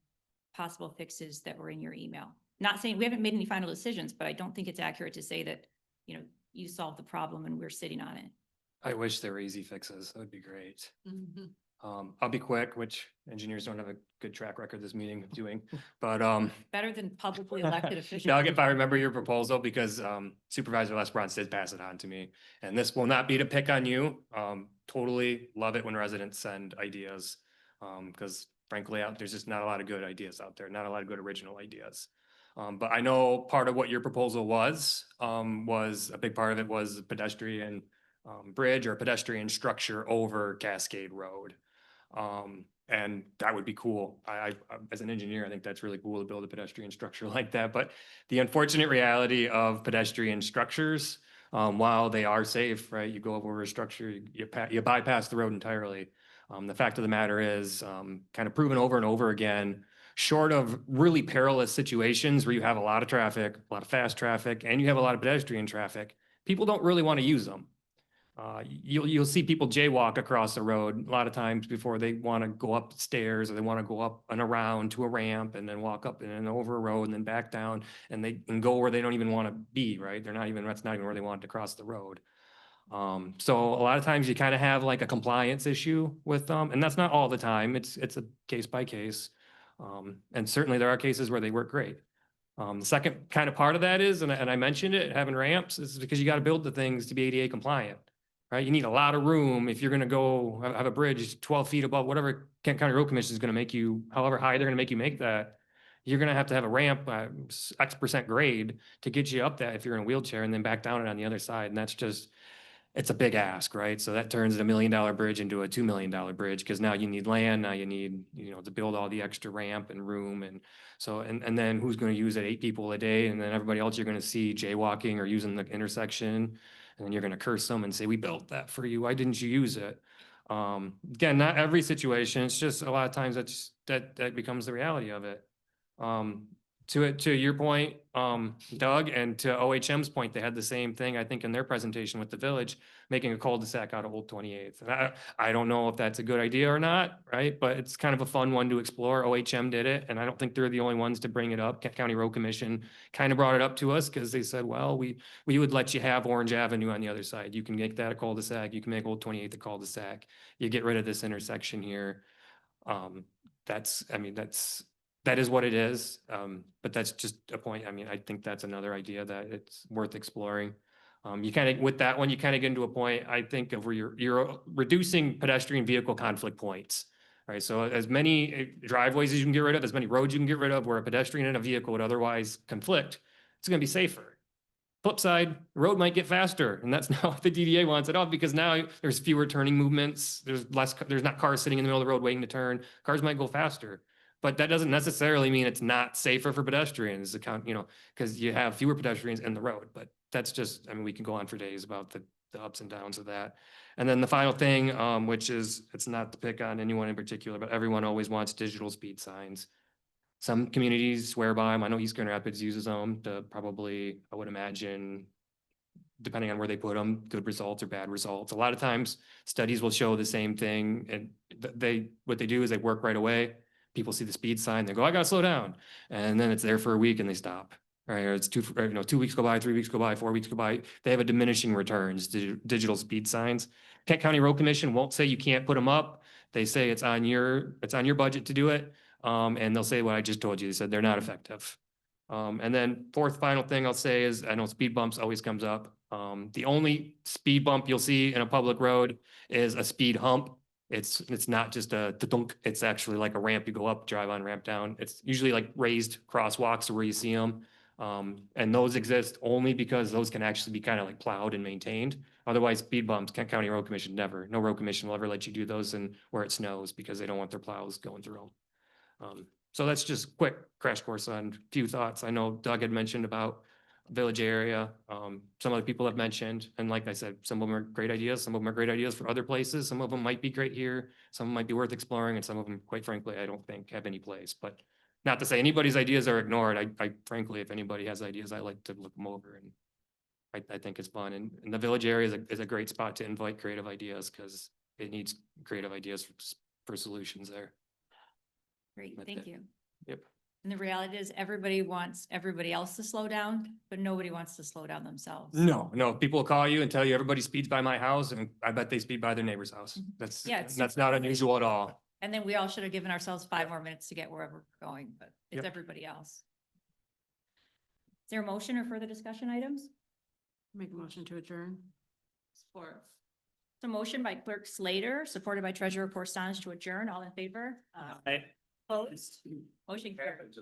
possible fixes that were in your email. Not saying we haven't made any final decisions, but I don't think it's accurate to say that, you know, you solved the problem and we're sitting on it. I wish there were easy fixes. That would be great. I'll be quick, which engineers don't have a good track record this meeting of doing, but Better than publicly elected officials. Doug, if I remember your proposal, because Supervisor Lesbrunz did pass it on to me, and this will not be to pick on you. Totally love it when residents send ideas, because frankly, there's just not a lot of good ideas out there, not a lot of good original ideas. But I know part of what your proposal was a big part of it was a pedestrian bridge or pedestrian structure over Cascade Road. And that would be cool. I as an engineer, I think that's really cool to build a pedestrian structure like that. But the unfortunate reality of pedestrian structures, while they are safe, right? You go over a structure, you bypass the road entirely. The fact of the matter is, kind of proven over and over again, short of really perilous situations where you have a lot of traffic, a lot of fast traffic, and you have a lot of pedestrian traffic, people don't really want to use them. You'll see people jaywalk across the road a lot of times before they want to go up stairs, or they want to go up and around to a ramp and then walk up and over a road and then back down, and they can go where they don't even want to be, right? That's not even where they want to cross the road. So a lot of times you kind of have like a compliance issue with them, and that's not all the time. It's a case by case. And certainly there are cases where they work great. The second kind of part of that is, and I mentioned it, having ramps is because you got to build the things to be ADA compliant, right? You need a lot of room if you're going to go have a bridge 12 feet above whatever Kent County Road Commission is going to make you, however high they're going to make you make that. You're going to have a ramp, X% grade to get you up that if you're in a wheelchair and then back down it on the other side. And that's just, it's a big ask, right? So that turns a $1 million bridge into a $2 million bridge because now you need land, now you need, to build all the extra ramp and room. And so, and then who's going to use it? 8 people a day. And then everybody else you're going to see jaywalking or using the intersection. And then you're going to curse them and say, we built that for you. Why didn't you use it? Again, not every situation. It's just a lot of times that becomes the reality of it. To your point, Doug, and to OHM's point, they had the same thing, I think, in their presentation with the village, making a cul-de-sac out of Old 28th. And I don't know if that's a good idea or not, right? But it's kind of a fun one to explore. OHM did it, and I don't think they're the only ones to bring it up. Kent County Road Commission kind of brought it up to us because they said, well, we would let you have Orange Avenue on the other side. You can make that a cul-de-sac. You can make Old 28th a cul-de-sac. You get rid of this intersection here. That is what it is. But that's just a point. I mean, I think that's another idea that it's worth exploring. You kind of, with that one, you kind of get into a point, I think, of where you're reducing pedestrian vehicle conflict points. Right. So as many driveways as you can get rid of, as many roads you can get rid of where a pedestrian and a vehicle would otherwise conflict, it's going to be safer. Flip side, the road might get faster, and that's not what the DDA wants at all, because now there's fewer turning movements. There's not cars sitting in the middle of the road waiting to turn. Cars might go faster. But that doesn't necessarily mean it's not safer for pedestrians, because you have fewer pedestrians in the road. But that's just, I mean, we can go on for days about the ups and downs of that. And then the final thing, which is, it's not to pick on anyone in particular, but everyone always wants digital speed signs. Some communities swear by them. I know East Grand Rapids uses them to probably, I would imagine, depending on where they put them, good results or bad results. A lot of times studies will show the same thing, and what they do is they work right away. People see the speed sign, they go, I gotta slow down. And then it's there for a week and they stop. Right? Or it's 2 weeks go by, 3 weeks go by, 4 weeks go by. They have a diminishing returns, digital speed signs. Kent County Road Commission won't say you can't put them up. They say it's on your budget to do it. And they'll say what I just told you. They said they're not effective. And then fourth final thing I'll say is, I know speed bumps always comes up. The only speed bump you'll see in a public road is a speed hump. It's not just a dunk. It's actually like a ramp. You go up, drive on, ramp down. It's usually like raised crosswalks where you see them. And those exist only because those can actually be kind of like plowed and maintained. Otherwise, speed bumps, Kent County Road Commission no road commission will ever let you do those and where it snows because they don't want their plows going through them. So that's just quick crash course on a few thoughts. I know Doug had mentioned about village area. Some other people have mentioned, and like I said, some of them are great ideas. Some of them are great ideas for other places. Some of them might be great here. Some might be worth exploring, and some of them, quite frankly, I don't think have any place. But not to say anybody's ideas are ignored. I frankly, if anybody has ideas, I like to look them over, and I think it's fun. And the village area is a great spot to invite creative ideas because it needs creative ideas for solutions there. Great, thank you. Yep. And the reality is everybody wants everybody else to slow down, but nobody wants to slow down themselves. No, people will call you and tell you everybody speeds by my house, and I bet they speed by their neighbor's house. That's not unusual at all. And then we all should have given ourselves 5 more minutes to get wherever we're going, but it's Yep. everybody else. Is there a motion or further discussion items? Make a motion to adjourn. Support. So motion by Clerk Slater, supported by Treasurer Porstange to adjourn. All in favor? Opposed? Motion carried.